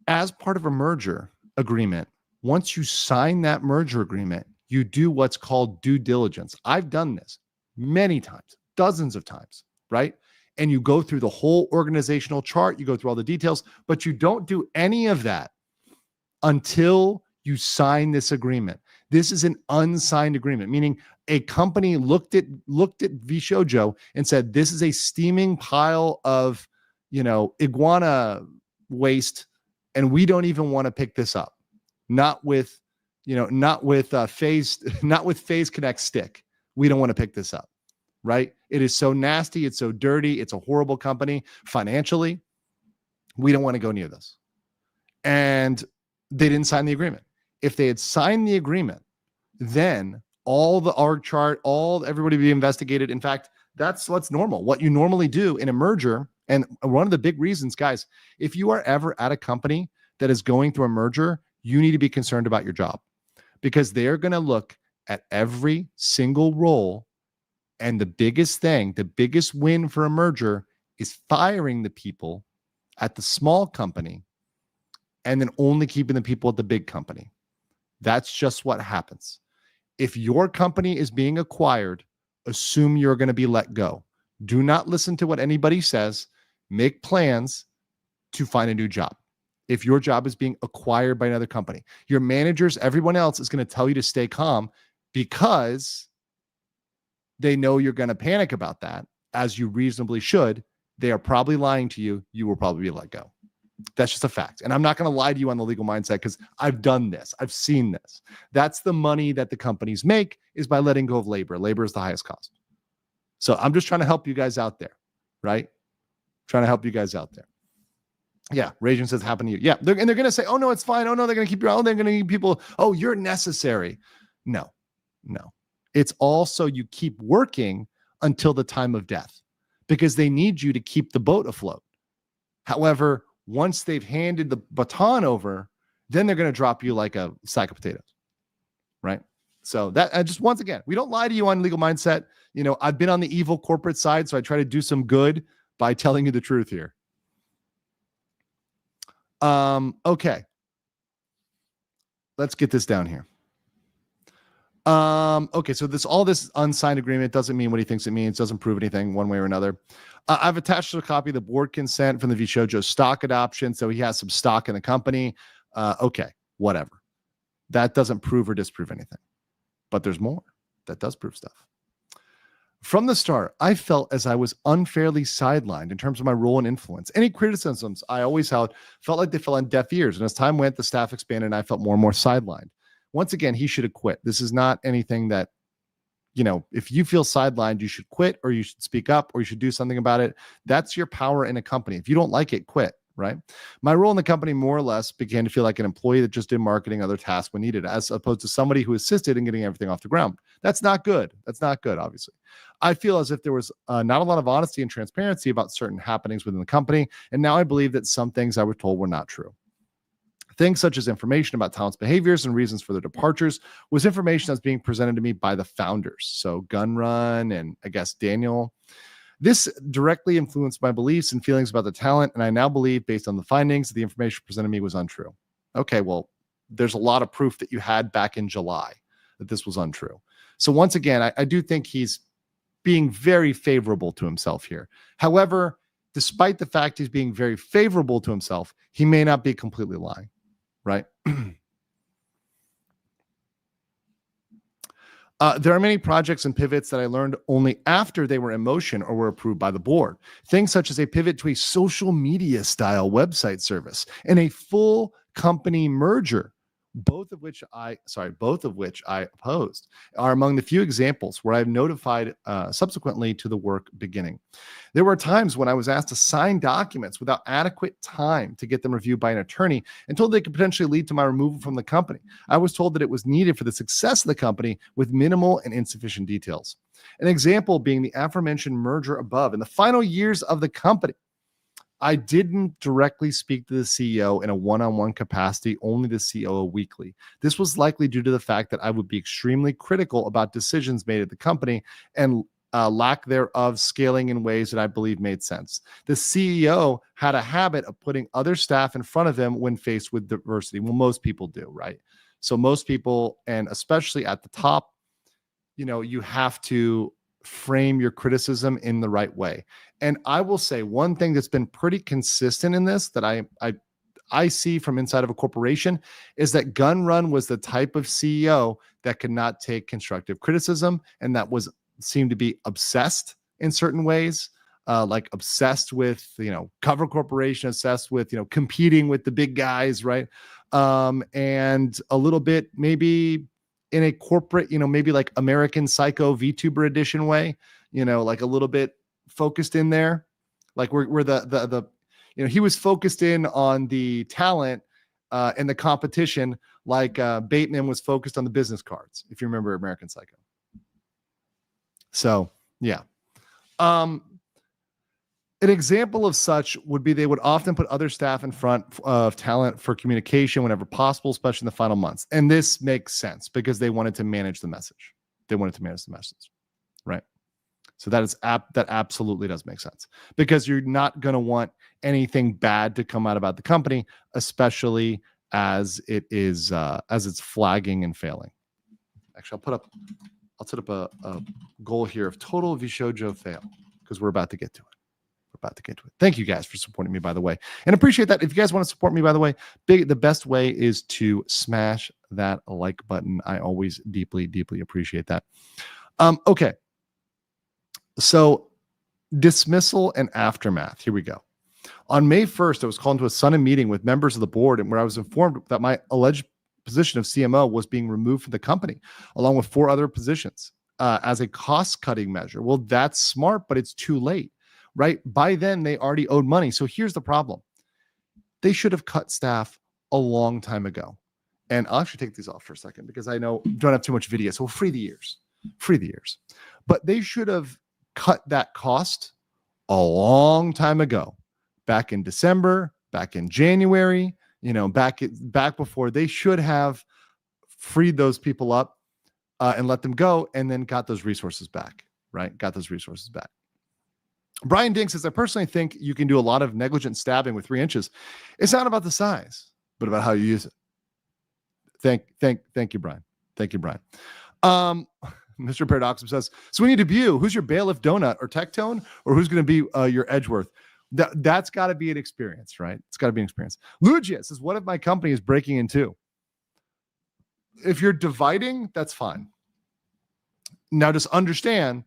as part of a merger agreement, once you sign that merger agreement, you do what's called due diligence. I've done this many times, dozens of times, right? And you go through the whole organizational chart, you go through all the details, but you don't do any of that until you sign this agreement. This is an unsigned agreement, meaning a company looked at VShojo and said, this is a steaming pile of, iguana waste, and we don't even want to pick this up. Not with Phase Connect stick. We don't want to pick this up, right? It is so nasty. It's so dirty. It's a horrible company financially. We don't want to go near this. And they didn't sign the agreement. If they had signed the agreement, then all the org chart, everybody would be investigated. In fact, that's what's normal. What you normally do in a merger, and one of the big reasons, guys, if you are ever at a company that is going through a merger, you need to be concerned about your job, because they're going to look at every single role. And the biggest win for a merger is firing the people at the small company and then only keeping the people at the big company. That's just what happens. If your company is being acquired, assume you're going to be let go. Do not listen to what anybody says. Make plans to find a new job. If your job is being acquired by another company, your managers, everyone else is going to tell you to stay calm because they know you're going to panic about that, as you reasonably should. They are probably lying to you. You will probably be let go. That's just a fact. And I'm not going to lie to you on the legal mindset, because I've done this. I've seen this. That's the money that the companies make, is by letting go of labor. Labor is the highest cost. So I'm just trying to help you guys out there, right? Trying to help you guys out there. Yeah, Raging says happen to you. Yeah, they're going to say, oh, no, it's fine. Oh, no, they're going to keep you out. They're going to need people. Oh, you're necessary. No. It's also you keep working until the time of death, because they need you to keep the boat afloat. However, once they've handed the baton over, then they're going to drop you like a sack of potatoes, right? So that, just once again, we don't lie to you on legal mindset. I've been on the evil corporate side, so I try to do some good by telling you the truth here. Okay. Let's get this down here. Okay, so all this unsigned agreement doesn't mean what he thinks it means, doesn't prove anything one way or another. I've attached a copy of the board consent from the VShojo stock adoption, so he has some stock in the company. Okay, whatever. That doesn't prove or disprove anything. But there's more that does prove stuff. From the start, I felt as I was unfairly sidelined in terms of my role and influence. Any criticisms I always held felt like they fell on deaf ears, and as time went, the staff expanded, and I felt more and more sidelined. Once again, he should have quit. This is not anything that, if you feel sidelined, you should quit, or you should speak up, or you should do something about it. That's your power in a company. If you don't like it, quit, right? My role in the company more or less began to feel like an employee that just did marketing, other tasks when needed, as opposed to somebody who assisted in getting everything off the ground. That's not good. That's not good, obviously. I feel as if there was not a lot of honesty and transparency about certain happenings within the company, and now I believe that some things I was told were not true. Things such as information about talent's behaviors and reasons for their departures was information that's being presented to me by the founders. So Gunrun and I guess Daniel. This directly influenced my beliefs and feelings about the talent, and I now believe, based on the findings, that the information presented to me was untrue. Okay, well, there's a lot of proof that you had back in July. that this was untrue. So once again, I do think he's being very favorable to himself here. However, despite the fact he's being very favorable to himself, he may not be completely lying, right? There are many projects and pivots that I learned only after they were in motion or were approved by the board. Things such as a pivot to a social media style website service and a full company merger, both of which I opposed, are among the few examples where I've notified subsequently to the work beginning. There were times when I was asked to sign documents without adequate time to get them reviewed by an attorney and told they could potentially lead to my removal from the company. I was told that it was needed for the success of the company with minimal and insufficient details. An example being the aforementioned merger above. In the final years of the company, I didn't directly speak to the CEO in a one-on-one capacity, only the COO weekly. This was likely due to the fact that I would be extremely critical about decisions made at the company and lack thereof scaling in ways that I believe made sense. The CEO had a habit of putting other staff in front of him when faced with diversity. Well, most people do, right? So most people, and especially at the top, you have to frame your criticism in the right way. And I will say one thing that's been pretty consistent in this that I see from inside of a corporation is that Gun Run was the type of CEO that could not take constructive criticism, and that seemed to be obsessed in certain ways, like obsessed with cover corporation, obsessed with competing with the big guys, right? And a little bit maybe in a corporate, maybe like American Psycho VTuber edition way, like a little bit focused in there. Like we're the he was focused in on the talent and the competition, like Bateman was focused on the business cards, if you remember American Psycho. So yeah. An example of such would be they would often put other staff in front of talent for communication whenever possible, especially in the final months. And this makes sense because they wanted to manage the message. Right? So that absolutely does make sense because you're not going to want anything bad to come out about the company, especially as it's flagging and failing. Actually, I'll set up a goal here of total VShojo fail because we're about to get to it. Thank you guys for supporting me, by the way, and appreciate that. If you guys want to support me, by the way, the best way is to smash that like button. I always deeply, deeply appreciate that. Okay. So dismissal and aftermath. Here we go. On May 1st, I was called to a sudden meeting with members of the board and where I was informed that my alleged position of CMO was being removed from the company, along with 4 other positions as a cost-cutting measure. Well, that's smart, but it's too late. Right? By then, they already owed money. So here's the problem. They should have cut staff a long time ago. And I'll actually take these off for a second because I know don't have too much video. So we'll free the ears. But they should have cut that cost a long time ago. Back in December, back in January, back before. They should have freed those people up and let them go and then got those resources back. Right? Brian Dink says, I personally think you can do a lot of negligent stabbing with 3 inches. It's not about the size, but about how you use it. Thank you, Brian. Mr. Paradox says, so we need to view who's your bailiff donut or Tectone, or who's going to be your Edgeworth. That's got to be an experience, right? It's got to be an experience. Lugia says, what if my company is breaking in 2? If you're dividing, that's fine. Now just understand,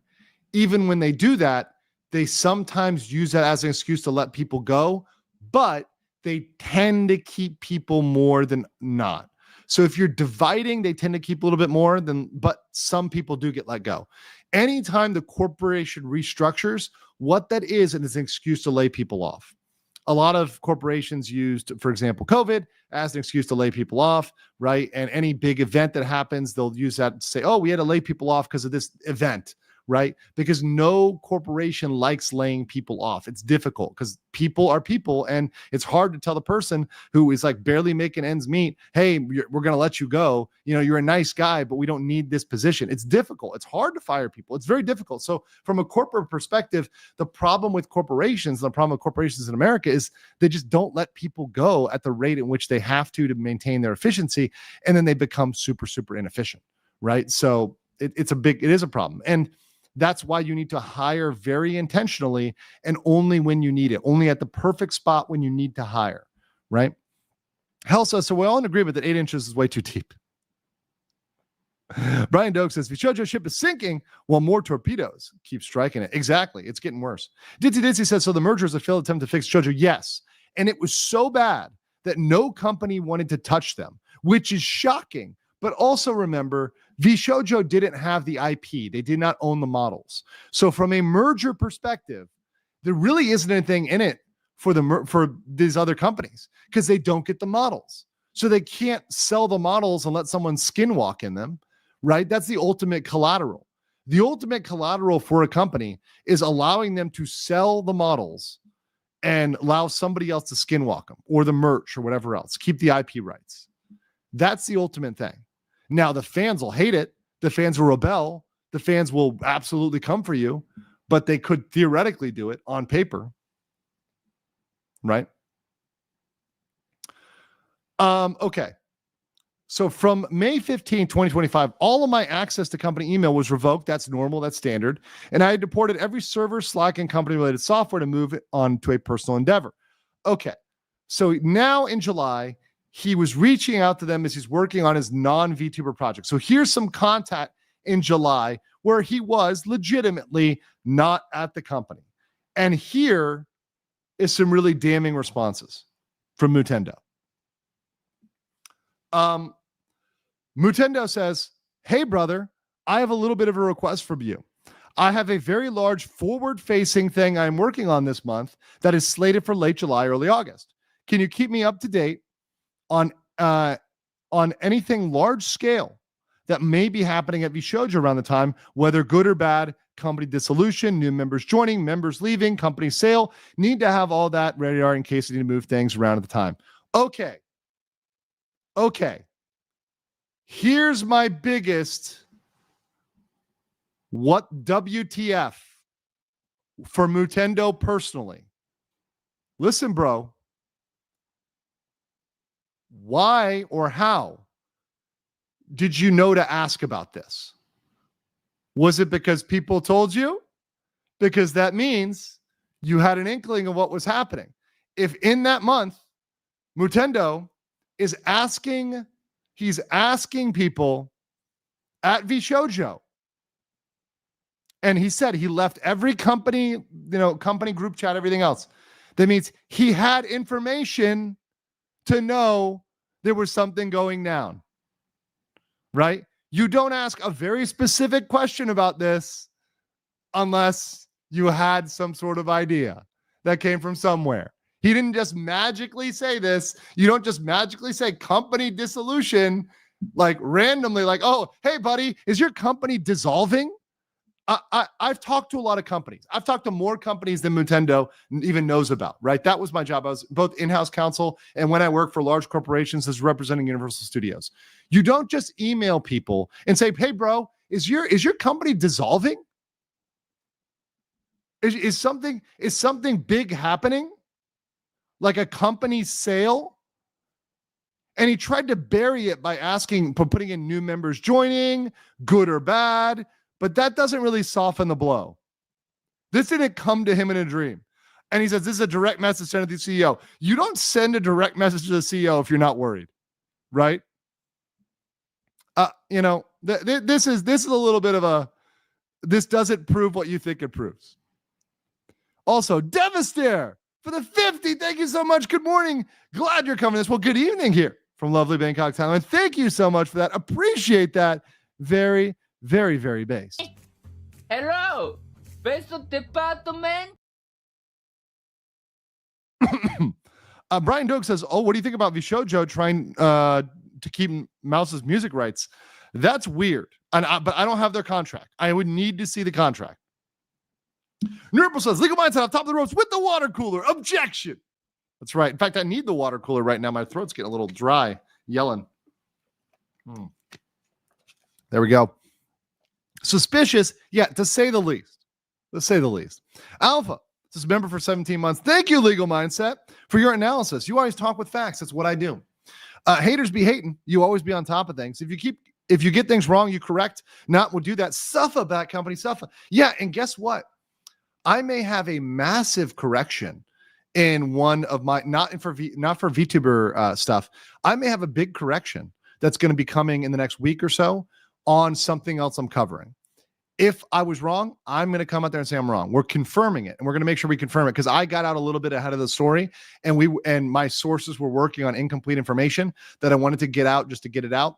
even when they do that, they sometimes use that as an excuse to let people go, but they tend to keep people more than not. So if you're dividing, they tend to keep a little bit more but some people do get let go. Anytime the corporation restructures, what that is, and it's an excuse to lay people off. A lot of corporations used, for example, COVID as an excuse to lay people off, right? And any big event that happens, they'll use that to say, oh, we had to lay people off because of this event. Right? Because no corporation likes laying people off. It's difficult because people are people, and it's hard to tell the person who is like barely making ends meet, hey, we're going to let you go. You're a nice guy, but we don't need this position. It's difficult. It's hard to fire people. It's very difficult. So from a corporate perspective, the problem with corporations in America is they just don't let people go at the rate in which they have to maintain their efficiency. And then they become super, super inefficient. right? So it is a problem. And that's why you need to hire very intentionally and only when you need it, only at the perfect spot when you need to hire, right? Hell says, so we're all in agreement that 8 inches is way too deep. Brian Doak says, VShojo ship is sinking while more torpedoes keep striking it. Exactly. It's getting worse. Ditzy says, so the merger is a failed attempt to fix Shoujo. Yes. And it was so bad that no company wanted to touch them, which is shocking. But also remember, VShojo didn't have the IP. They did not own the models. So from a merger perspective, there really isn't anything in it for these other companies because they don't get the models. So they can't sell the models and let someone skinwalk in them. Right? That's the ultimate collateral. The ultimate collateral for a company is allowing them to sell the models and allow somebody else to skinwalk them or the merch or whatever else. Keep the IP rights. That's the ultimate thing. Now, the fans will hate it. The fans will rebel. The fans will absolutely come for you, but they could theoretically do it on paper. Right? Okay. So from May 15, 2025, all of my access to company email was revoked. That's normal. That's standard. And I had deported every server, Slack, and company-related software to move it on to a personal endeavor. Okay. So now in July, he was reaching out to them as he's working on his non-VTuber project. So here's some contact in July where he was legitimately not at the company. And here is some really damning responses from Mutendo. Mutendo says, hey, brother, I have a little bit of a request from you. I have a very large forward-facing thing I'm working on this month that is slated for late July, early August. Can you keep me up to date on anything large scale that may be happening at VShojo around the time, whether good or bad, company dissolution, new members joining, members leaving, company sale? Need to have all that ready in case I need to move things around at the time. Okay. Here's my biggest WTF for Mutendo personally. Listen, bro. Why or how did you know to ask about this? Was it because people told you? Because that means you had an inkling of what was happening. If in that month, Mutendo is asking people at VShojo. And he said he left every company, company group chat, everything else. That means he had information to know there was something going down, right? You don't ask a very specific question about this unless you had some sort of idea that came from somewhere. He didn't just magically say this. You don't just magically say company dissolution, like randomly, like, oh, hey, buddy, is your company dissolving? I've talked to a lot of companies. I've talked to more companies than Mutendo even knows about, right? That was my job. I was both in-house counsel and when I worked for large corporations as representing Universal Studios. You don't just email people and say, hey, bro, is your company dissolving? Is something big happening? Like a company sale? And he tried to bury it by putting in new members joining, good or bad, but that doesn't really soften the blow. This didn't come to him in a dream. And he says, this is a direct message sent to the CEO. You don't send a direct message to the CEO if you're not worried, right? This is a little bit of this doesn't prove what you think it proves. Also, Devastator for the 50. Thank you so much. Good morning. Glad you're coming this. Well, good evening here from lovely Bangkok, Thailand. Thank you so much for that. Appreciate that. Very, very, very base. Hello. Beso department. Brian Doak says, oh, what do you think about VShojo trying to keep Mouse's music rights? That's weird. But I don't have their contract. I would need to see the contract. Nurple says, legal mindset on top of the ropes with the water cooler. Objection. That's right. In fact, I need the water cooler right now. My throat's getting a little dry, yelling. There we go. Suspicious, yeah, to say the least. Let's say the least. Alpha, this is a member for 17 months. Thank you, Legal Mindset, for your analysis. You always talk with facts. That's what I do. Haters be hating. You always be on top of things. If you keep If you get things wrong, you correct. Not will do that. Suffer, bad company, suffer. Yeah, and guess what? I may have a massive correction in one of my not for VTuber stuff. I may have a big correction that's going to be coming in the next week or so on something else I'm covering. If I was wrong, I'm going to come out there and say I'm wrong. We're confirming it, and we're going to make sure we confirm it because I got out a little bit ahead of the story, and my sources were working on incomplete information that I wanted to get out just to get it out.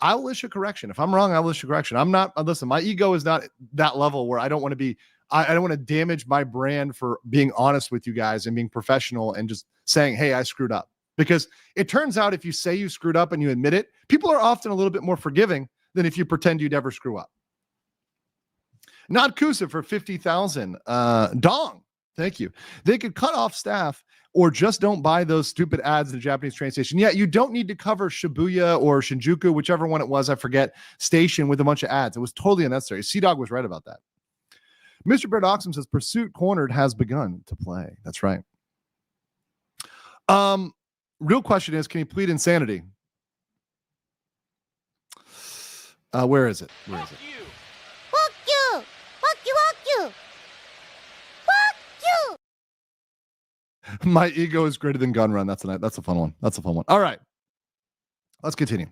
I will issue correction. If I'm wrong, I will issue correction. I'm not, listen, my ego is not that level where I don't want to be, I don't want to damage my brand for being honest with you guys and being professional and just saying, hey, I screwed up. Because it turns out if you say you screwed up and you admit it, people are often a little bit more forgiving than if you pretend you'd never screw up. Not Kusa for 50,000. Dong, thank you. They could cut off staff or just don't buy those stupid ads in the Japanese train station. Yeah, you don't need to cover Shibuya or Shinjuku, whichever one it was, I forget, station with a bunch of ads. It was totally unnecessary. Sea-Dog was right about that. Mr. Baird Oxum says, Pursuit Cornered has begun to play. That's right. Real question is, can he plead insanity? Where is it? Where is it? Fuck you! Fuck you! Fuck you! Fuck you! My ego is greater than Gun Run. That's a fun one. That's a fun one. All right. Let's continue.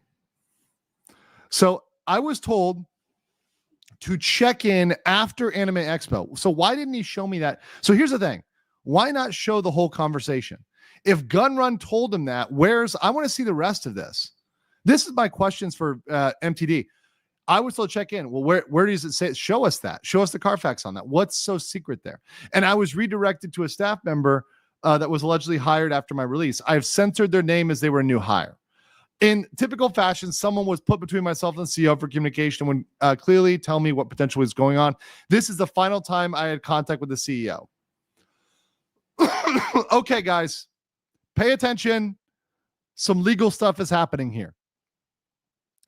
So I was told to check in after Anime Expo. So why didn't he show me that? So here's the thing. Why not show the whole conversation? If Gun Run told him that, I want to see the rest of this. This is my questions for MTD. I was told check in. Well, where does it say? Show us that. Show us the Carfax on that. What's so secret there? And I was redirected to a staff member that was allegedly hired after my release. I have censored their name as they were a new hire. In typical fashion, someone was put between myself and the CEO for communication when clearly tell me what potentially was going on. This is the final time I had contact with the CEO. Okay, guys, pay attention. Some legal stuff is happening here.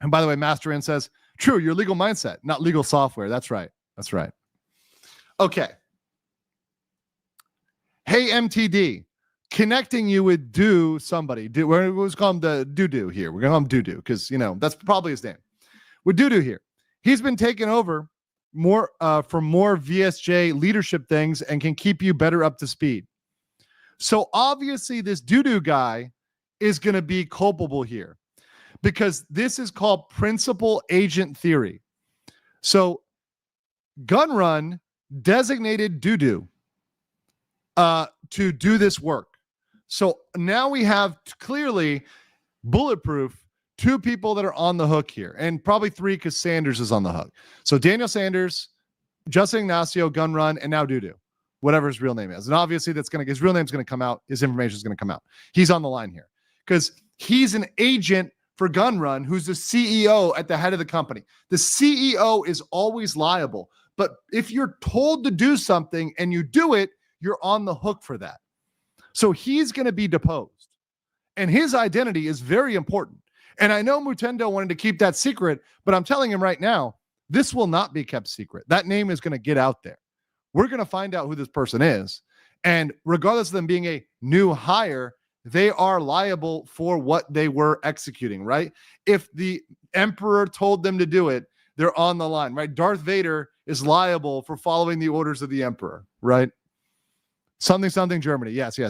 And by the way, Master N says, true, your legal mindset, not legal software. That's right. That's right. Okay. Hey, MTD, connecting you with somebody. We're going to call him the Doo here. We're going to call him Doo because, that's probably his name. With Doo here. He's been taking over more for more VSJ leadership things and can keep you better up to speed. So obviously this Doo guy is going to be culpable here because this is called principal agent theory. So Gun Run designated Doo to do this work. So now we have clearly bulletproof 2 people that are on the hook here, and probably 3 because Sanders is on the hook. So Daniel Sanders, Justin Ignacio, Gun Run, and now Doo, whatever his real name is. And obviously his real name's going to come out. His information is going to come out. He's on the line here because he's an agent for Gun Run, who's the CEO at the head of the company. The CEO is always liable, but if you're told to do something and you do it, you're on the hook for that. So he's going to be deposed, and his identity is very important. And I know Mutendo wanted to keep that secret, but I'm telling him right now, this will not be kept secret. That name is going to get out there. We're going to find out who this person is. And regardless of them being a new hire, they are liable for what they were executing, right? If the emperor told them to do it, they're on the line, right? Darth Vader is liable for following the orders of the emperor, right? Something Germany. Yes. Yeah,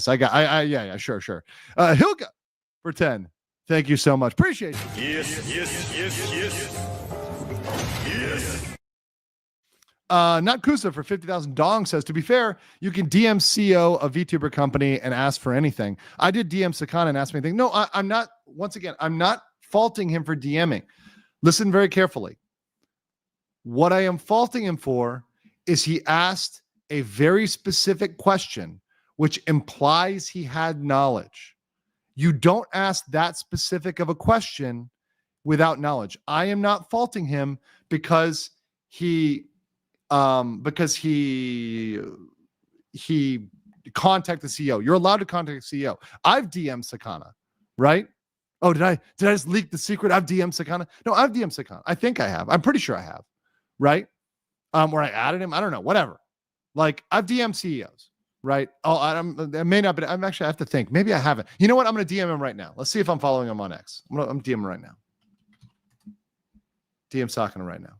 sure. Hilka for 10. Thank you so much. Appreciate you. Yes. Not Kusa for 50,000. Dong says, to be fair, you can DM CEO of VTuber company and ask for anything. I did DM Sakana and ask me anything. No, I'm not. Once again, I'm not faulting him for DMing. Listen very carefully. What I am faulting him for is he asked a very specific question, which implies he had knowledge. You don't ask that specific of a question without knowledge. I am not faulting him because he contacted the CEO. You're allowed to contact the CEO. I've DM'd Sakana, right? Oh, did I just leak the secret? I've DM'd Sakana. No, I've DM'd Sakana. I think I have. I'm pretty sure I have, right? Where I added him. I don't know. Whatever. Like I've DM'd CEOs, right? I may not, but I have to think. Maybe I haven't. You know what? I'm going to DM him right now. Let's see if I'm following him on X. I'm DMing right now. DM's talking to him right now.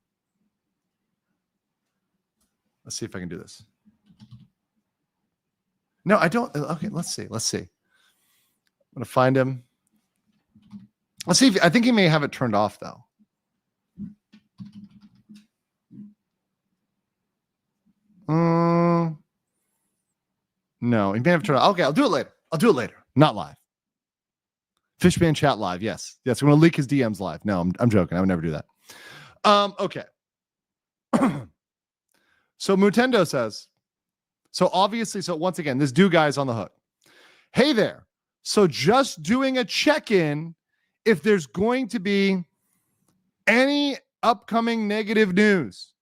Let's see if I can do this. No, I don't. Okay, let's see. I'm going to find him. Let's see. I think he may have it turned off, though. No, he may have turned off. Okay, I'll do it later. Not live. Fishman chat live. Yes. We're going to leak his DMs live. No, I'm joking. I would never do that. Okay. So Mutendo says, so once again, this dude guy's on the hook. Hey there. So just doing a check-in if there's going to be any upcoming negative news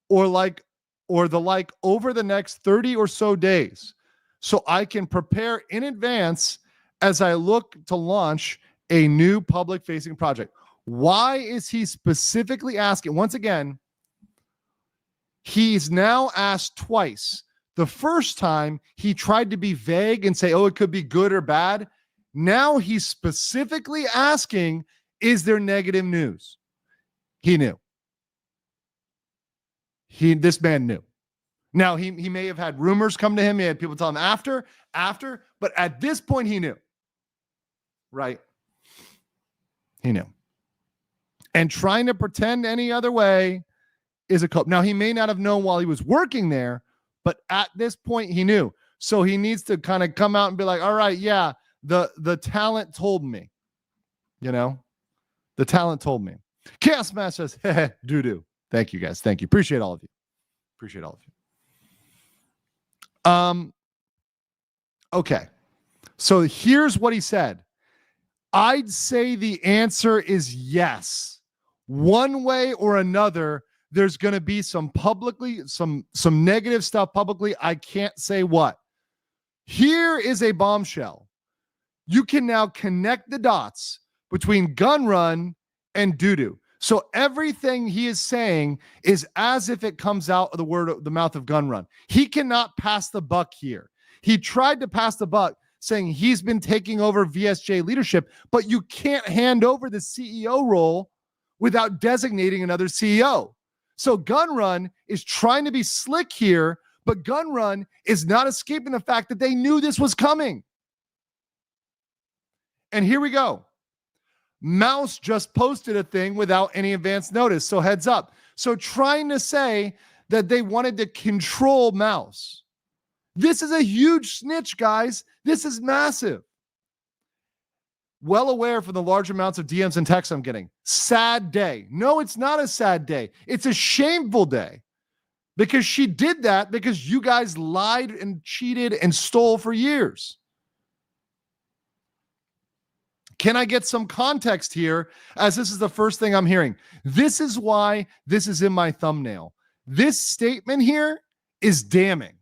or the like over the next 30 or so days, so I can prepare in advance as I look to launch a new public-facing project. Why is he specifically asking? Once again, he's now asked twice. The first time he tried to be vague and say, oh, it could be good or bad. Now he's specifically asking, is there negative news? He knew. This man knew. Now he may have had rumors come to him. He had people tell him after, but at this point he knew. Right? He knew. And trying to pretend any other way is a cope. Now, he may not have known while he was working there, but at this point he knew. So he needs to kind of come out and be like, all right, yeah, the talent told me. The talent told me. Chaos Smash says, doo-doo. Thank you, guys. Thank you. Appreciate all of you. Okay. So here's what he said. I'd say the answer is yes. One way or another, there's going to be some negative stuff publicly. I can't say what. Here is a bombshell. You can now connect the dots between Gun Run and doo-doo. So everything he is saying is as if it comes out of the mouth of Gun Run. He cannot pass the buck here. He tried to pass the buck saying he's been taking over VSJ leadership, but you can't hand over the CEO role without designating another CEO. So Gun Run is trying to be slick here, but Gun Run is not escaping the fact that they knew this was coming. And here we go. Mouse just posted a thing without any advance notice, so heads up. So trying to say that they wanted to control Mouse. This is a huge snitch, guys. This is massive. Well aware for the large amounts of DMs and texts I'm getting. Sad day. No, it's not a sad day. It's a shameful day. Because she did that because you guys lied and cheated and stole for years. Can I get some context here, as this is the first thing I'm hearing? This is why this is in my thumbnail. This statement here is damning.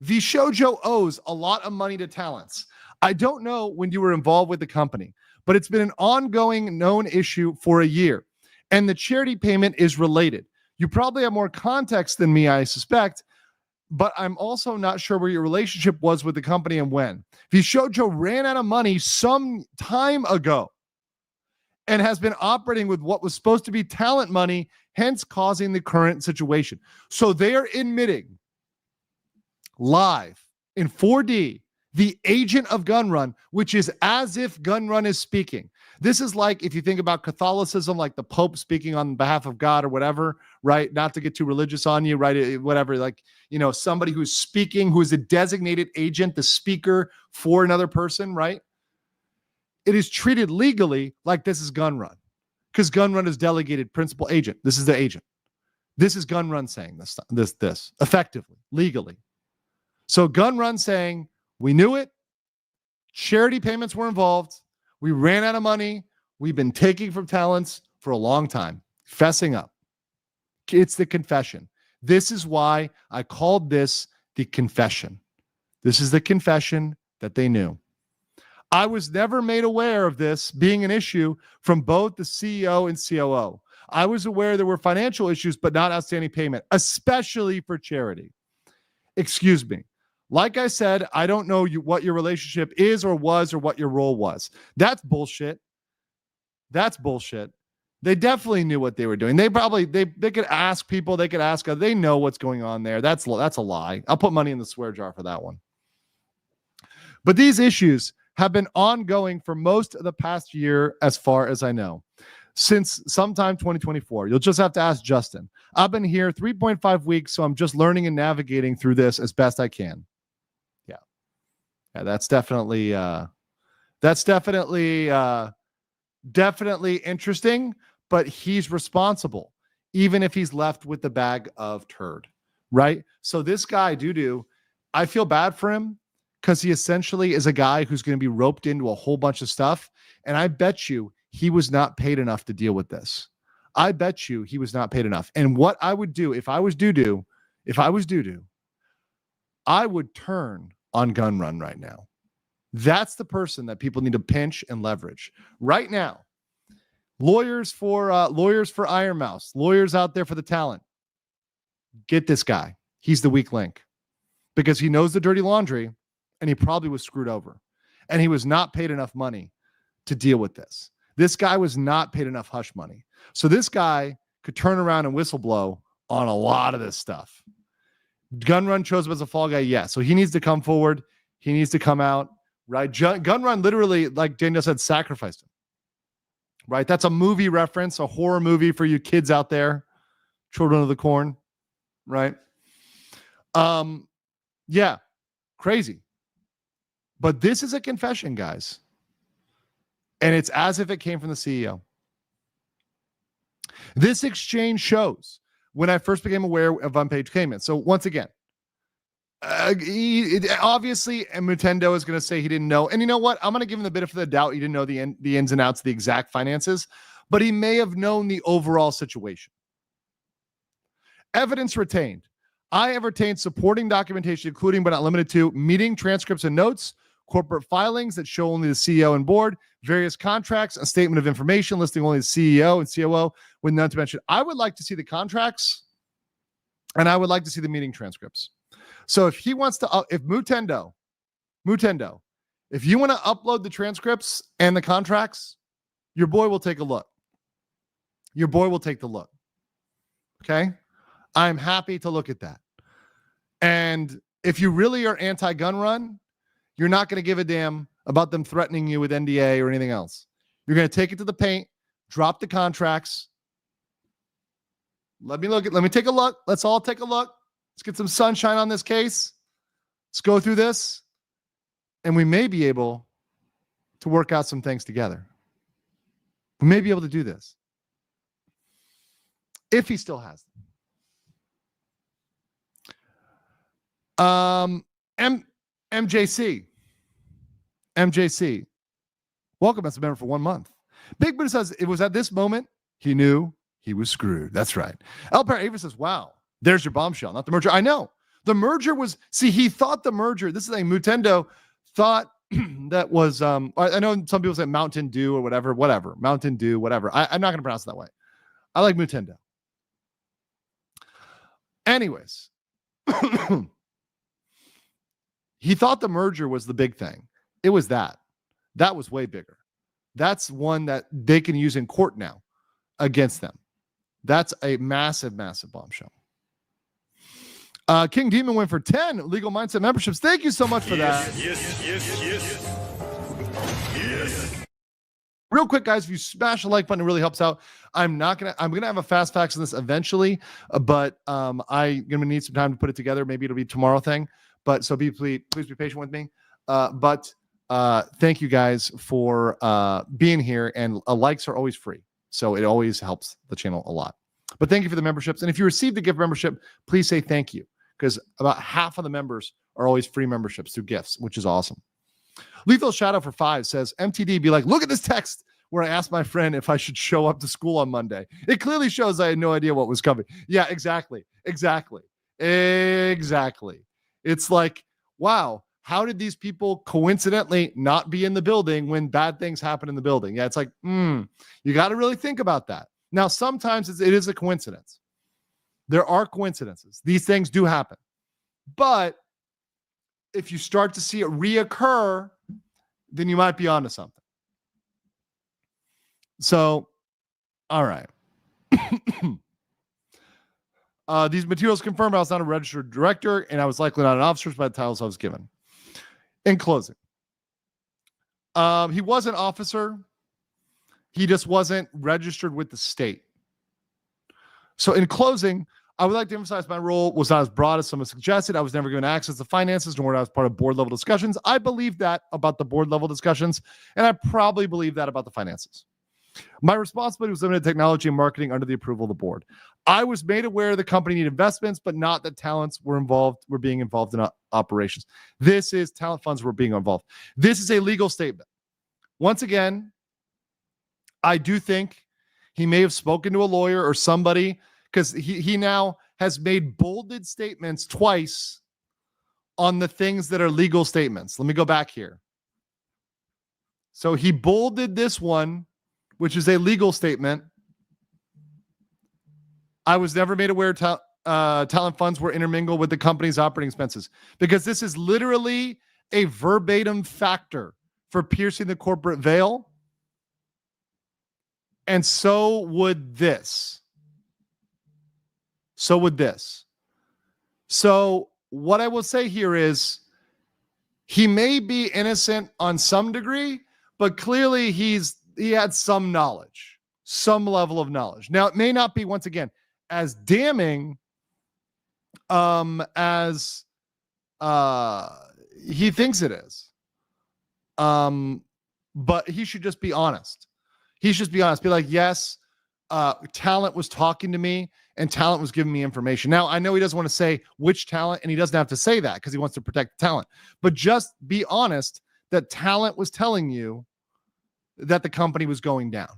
VShojo owes a lot of money to talents. I don't know when you were involved with the company, but it's been an ongoing known issue for a year, and the charity payment is related. You probably have more context than me, I suspect, but I'm also not sure where your relationship was with the company and when. VShojo ran out of money some time ago and has been operating with what was supposed to be talent money, hence causing the current situation. So they are admitting live in 4D the agent of Gun Run, which is as if Gun Run is speaking. This is like, if you think about Catholicism, like the Pope speaking on behalf of God or whatever, right? Not to get too religious on you, right? Whatever, like, somebody who's speaking, who is a designated agent, the speaker for another person, right? It is treated legally like this is Gun Run, because Gun Run is delegated principal agent. This is the agent. This is Gun Run saying this effectively, legally. So Gun Run saying, we knew it. Charity payments were involved. We ran out of money. We've been taking from talents for a long time. Fessing up. It's the confession. This is why I called this the confession. This is the confession that they knew. I was never made aware of this being an issue from both the CEO and COO. I was aware there were financial issues, but not outstanding payment, especially for charity. Excuse me. Like I said, I don't know what your relationship is or was or what your role was. That's bullshit. That's bullshit. They definitely knew what they were doing. They probably they could ask people. They could ask. They know what's going on there. That's a lie. I'll put money in the swear jar for that one. But these issues have been ongoing for most of the past year, as far as I know, since sometime 2024. You'll just have to ask Justin. I've been here 3.5 weeks, so I'm just learning and navigating through this as best I can. Yeah, that's definitely definitely interesting. But he's responsible, even if he's left with the bag of turd, right? So this guy, Doo-Doo, I feel bad for him because he essentially is a guy who's going to be roped into a whole bunch of stuff. And I bet you he was not paid enough to deal with this. I bet you he was not paid enough. And what I would do if I was Doo-Doo, I would turn on Gun Run right now. That's the person that people need to pinch and leverage right now. Lawyers for Iron Mouse, lawyers out there for the talent. Get this guy. He's the weak link because he knows the dirty laundry and he probably was screwed over and he was not paid enough money to deal with this. This guy was not paid enough hush money. So this guy could turn around and whistleblow on a lot of this stuff. Gun Run chose him as a fall guy. Yeah. So he needs to come forward. He needs to come out, right? Gun Run literally, like Daniel said, sacrificed him. Right? That's a movie reference, a horror movie for you kids out there, Children of the Corn, right? Yeah, crazy. But this is a confession, guys. And it's as if it came from the CEO. This exchange shows when I first became aware of unpaid payments. So once again, obviously, Mutendo is going to say he didn't know. And you know what? I'm going to give him the benefit of the doubt. He didn't know the ins and outs of the exact finances, but he may have known the overall situation. Evidence retained. I have retained supporting documentation, including but not limited to meeting transcripts and notes, corporate filings that show only the CEO and board, various contracts, a statement of information listing only the CEO and COO, with none to mention. I would like to see the contracts, and I would like to see the meeting transcripts. So if he wants to, if Mutendo, if you want to upload the transcripts and the contracts, your boy will take a look. Your boy will take the look. Okay? I'm happy to look at that. And if you really are anti-gun run, you're not going to give a damn about them threatening you with NDA or anything else. You're going to take it to the paint, drop the contracts. Let me take a look. Let's all take a look. Let's get some sunshine on this case. Let's go through this. And we may be able to work out some things together. We may be able to do this. If he still has them. MJC. Welcome as a member for 1 month. Big Buddha says it was at this moment he knew he was screwed. That's right. Alper Ava says, wow, there's your bombshell, not the merger. I know. The merger was, he thought the merger, this is a Mutendo thought that was, I know some people say Mountain Dew or whatever. Mountain Dew, whatever. I'm not going to pronounce it that way. I like Mutendo. Anyways, he thought the merger was the big thing. It was that. That was way bigger. That's one that they can use in court now against them. That's a massive, massive bombshell. King Demon went for 10 Legal Mindset memberships. Thank you so much for that. Yes. Real quick, guys, if you smash the like button, it really helps out. I'm gonna have a fast facts on this eventually, but I'm gonna need some time to put it together. Maybe it'll be tomorrow thing. But so please be patient with me. But thank you guys for being here, and likes are always free, so it always helps the channel a lot. But thank you for the memberships, and if you received a gift membership, please say thank you, because about half of the members are always free memberships through gifts, which is awesome. Lethal Shadow for 5 says, MTD, be like, look at this text where I asked my friend if I should show up to school on Monday. It clearly shows I had no idea what was coming. Yeah, exactly. It's like, wow, how did these people coincidentally not be in the building when bad things happen in the building? Yeah, it's like, you got to really think about that. Now, sometimes it is a coincidence. There are coincidences. These things do happen. But if you start to see it reoccur, then you might be onto something. So All right. These materials confirm I was not a registered director and I was likely not an officer by the titles I was given. In closing, he was an officer. He just wasn't registered with the state. So in closing, I would like to emphasize my role was not as broad as some have suggested. I was never given access to finances, nor was I was part of board level discussions. I believe that about the board level discussions, and I probably believe that about the finances. My responsibility was limited to technology and marketing under the approval of the board. I was made aware the company needed investments, but not that talents were being involved in operations. This is talent funds were being involved. This is a legal statement. Once again, I do think he may have spoken to a lawyer or somebody, because he now has made bolded statements twice on the things that are legal statements. Let me go back here. So he bolded this one, which is a legal statement. I was never made aware talent funds were intermingled with the company's operating expenses, because this is literally a verbatim factor for piercing the corporate veil. And so would this. So would this. So what I will say here is he may be innocent on some degree, but clearly he had some knowledge, some level of knowledge. Now, it may not be, once again, as damning as he thinks it is. But he should just be honest. He should just be honest. Be like, yes, talent was talking to me and talent was giving me information. Now, I know he doesn't want to say which talent, and he doesn't have to say that because he wants to protect talent. But just be honest that talent was telling you that the company was going down.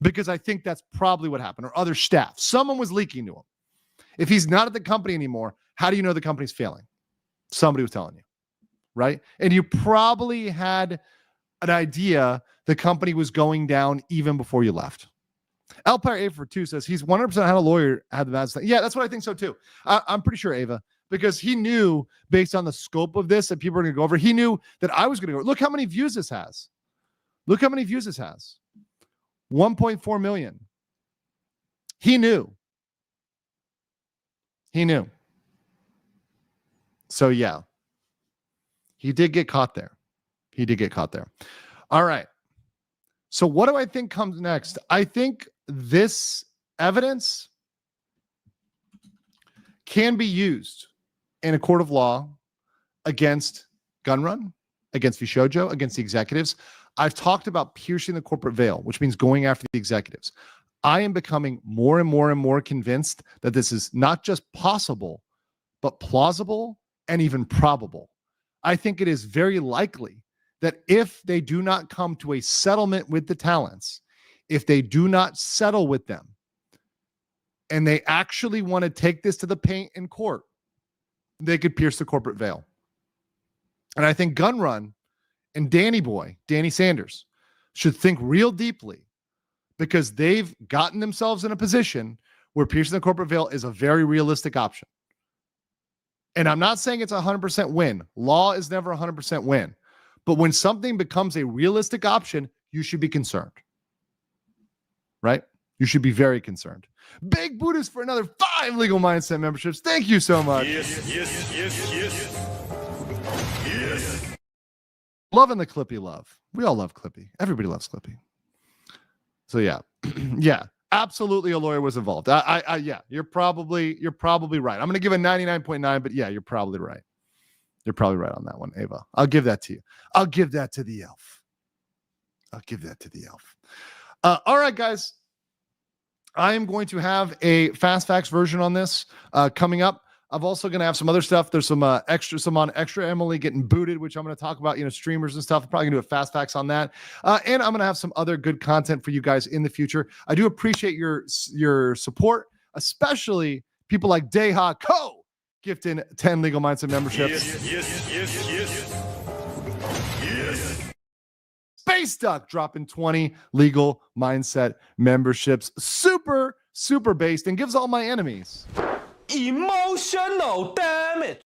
Because I think that's probably what happened, or other staff. Someone was leaking to him. If he's not at the company anymore, how do you know the company's failing? Somebody was telling you, right? And you probably had an idea the company was going down even before you left. Alpire Ava for 2 says he's 100% had a lawyer had the bad thing. Yeah, that's what I think so too. I'm pretty sure, Ava, because he knew based on the scope of this that people were going to go over. He knew that I was going to go. Look how many views this has. Look how many views this has. 1.4 million. He knew. He knew. So yeah, he did get caught there. He did get caught there. All right. So what do I think comes next? I think this evidence can be used in a court of law against Gunrun, against VShojo, against the executives. I've talked about piercing the corporate veil, which means going after the executives. I am becoming more and more and more convinced that this is not just possible, but plausible and even probable. I think it is very likely that if they do not come to a settlement with the talents, if they do not settle with them, and they actually want to take this to the paint in court, they could pierce the corporate veil. And I think Gunrun and Danny Sanders, should think real deeply, because they've gotten themselves in a position where piercing the corporate veil is a very realistic option. And I'm not saying it's a 100% win. Law is never a 100% win. But when something becomes a realistic option, you should be concerned. Right? You should be very concerned. Big Buddhist for another 5 Legal Mindset memberships. Thank you so much. Yes. Loving the Clippy love. We all love Clippy. Everybody loves Clippy. So yeah. Yeah. Absolutely a lawyer was involved. Yeah, you're probably right. I'm going to give a 99.9, but yeah, you're probably right. You're probably right on that one, Ava. I'll give that to you. I'll give that to the elf. All right, guys. I am going to have a fast facts version on this coming up. I'm also going to have some other stuff. There's some extra Emily getting booted, which I'm going to talk about, streamers and stuff. I'm probably going to do a fast facts on that. And I'm going to have some other good content for you guys in the future. I do appreciate your support, especially people like Deha Ko gifting 10 Legal Mindset memberships. Yes. Space Duck dropping 20 Legal Mindset memberships. Super, super based, and gives all my enemies emotional damage.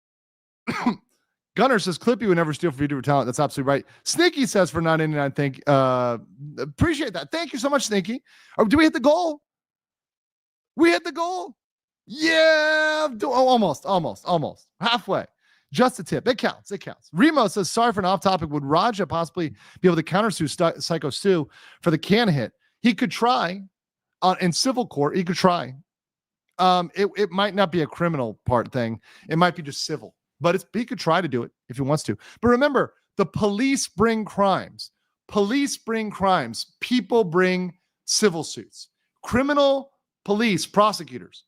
Gunner says, clip you and never steal for YouTuber talent. That's absolutely right. Sneaky says for $9.99, appreciate that. Thank you so much, Sneaky. Do we hit the goal? We hit the goal? Yeah. Almost. Halfway. Just a tip. It counts. Remo says, sorry for an off topic. Would Raja possibly be able to countersue Psycho Stu for the can hit? He could try in civil court. He could try. It might not be a criminal part thing. It might be just civil. But he could try to do it if he wants to. But remember, the police bring crimes. People bring civil suits. Criminal, police, prosecutors.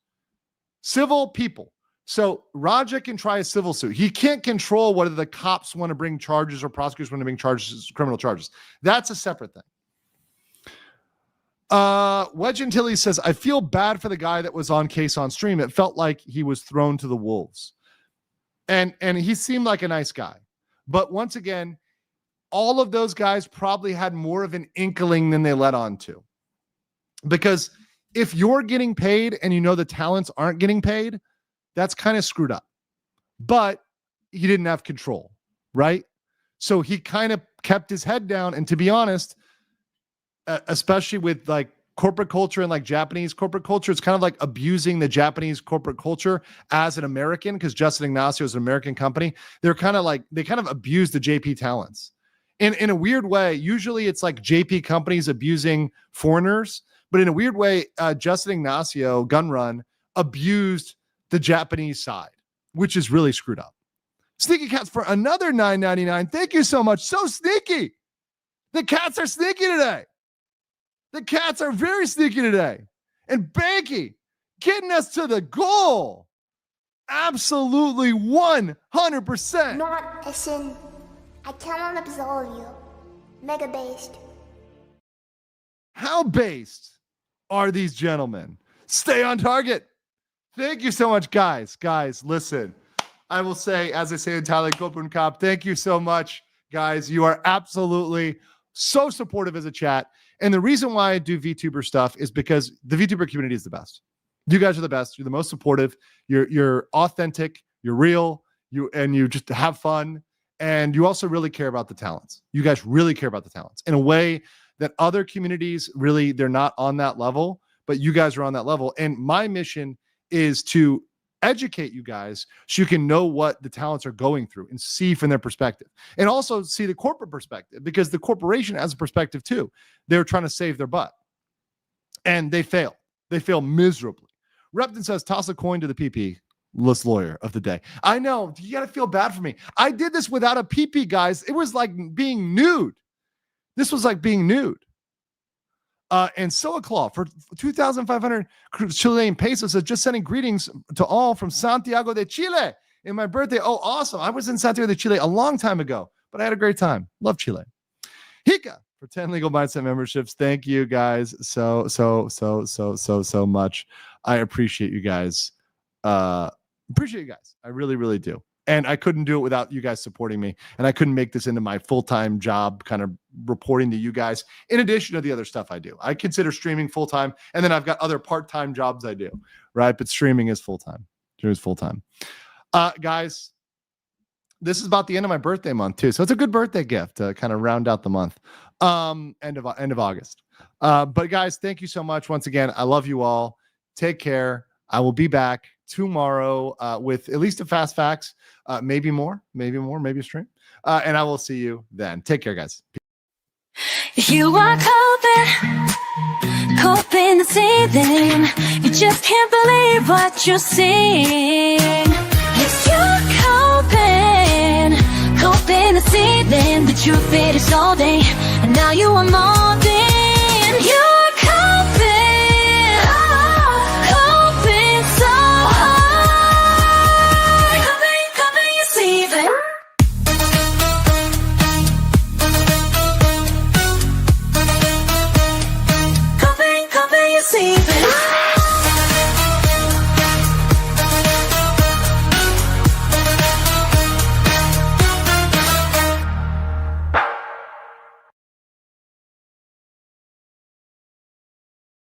Civil, people. So Raja can try a civil suit. He can't control whether the cops want to bring charges or prosecutors want to bring charges, criminal charges. That's a separate thing. Wedge Antilles says, I feel bad for the guy that was on case on stream. It felt like he was thrown to the wolves. And he seemed like a nice guy. But once again, all of those guys probably had more of an inkling than they let on to. Because if you're getting paid and you know the talents aren't getting paid, that's kind of screwed up. But he didn't have control, right? So he kind of kept his head down. And to be honest, especially with like corporate culture and like Japanese corporate culture, it's kind of like abusing the Japanese corporate culture as an American, because Justin Ignacio is an American company. They kind of abuse the JP talents in a weird way. Usually it's like JP companies abusing foreigners, but in a weird way, Justin Ignacio Gun Run abused the Japanese side, which is really screwed up. Sneaky Cats for another $9.99. Thank you so much. So sneaky. The cats are sneaky today. The cats are very sneaky today. And Banky getting us to the goal. Absolutely 100%. Not a sin. I cannot absolve you. Mega based. How based are these gentlemen? Stay on target. Thank you so much, guys. Guys, listen. I will say, as I say in Thailand, Kopun Kop, thank you so much, guys. You are absolutely so supportive as a chat. And the reason why I do VTuber stuff is because the VTuber community is the best. You guys are the best. You're the most supportive. You're authentic. You're real. You just have fun. And you also really care about the talents. You guys really care about the talents in a way that other communities really, they're not on that level, but you guys are on that level. And my mission is to educate you guys so you can know what the talents are going through and see from their perspective, and also see the corporate perspective, because the corporation has a perspective too. They're trying to save their butt and they fail miserably. Repton says, toss a coin to the PP list lawyer of the day. I know you got to feel bad for me. I did this without a PP, guys. It was like being nude. This was like being nude. And Soaclaw for 2,500 Chilean pesos says, just sending greetings to all from Santiago de Chile in my birthday. Oh, awesome. I was in Santiago de Chile a long time ago, but I had a great time. Love Chile. Hika for 10 Legal Mindset memberships. Thank you guys so much. I appreciate you guys. I really, really do. And I couldn't do it without you guys supporting me. And I couldn't make this into my full-time job, kind of reporting to you guys, in addition to the other stuff I do. I consider streaming full-time, and then I've got other part-time jobs I do, right? But streaming is full-time. Guys, this is about the end of my birthday month, too. So it's a good birthday gift to kind of round out the month. End of August. But guys, thank you so much. Once again, I love you all. Take care. I will be back tomorrow with at least a Fast Facts, maybe more, maybe a stream. And I will see you then. Take care, guys. You are coping the ceiling. You just can't believe what you're seeing. Yes, you're coping the ceiling. The truth it is all day, and now you are more.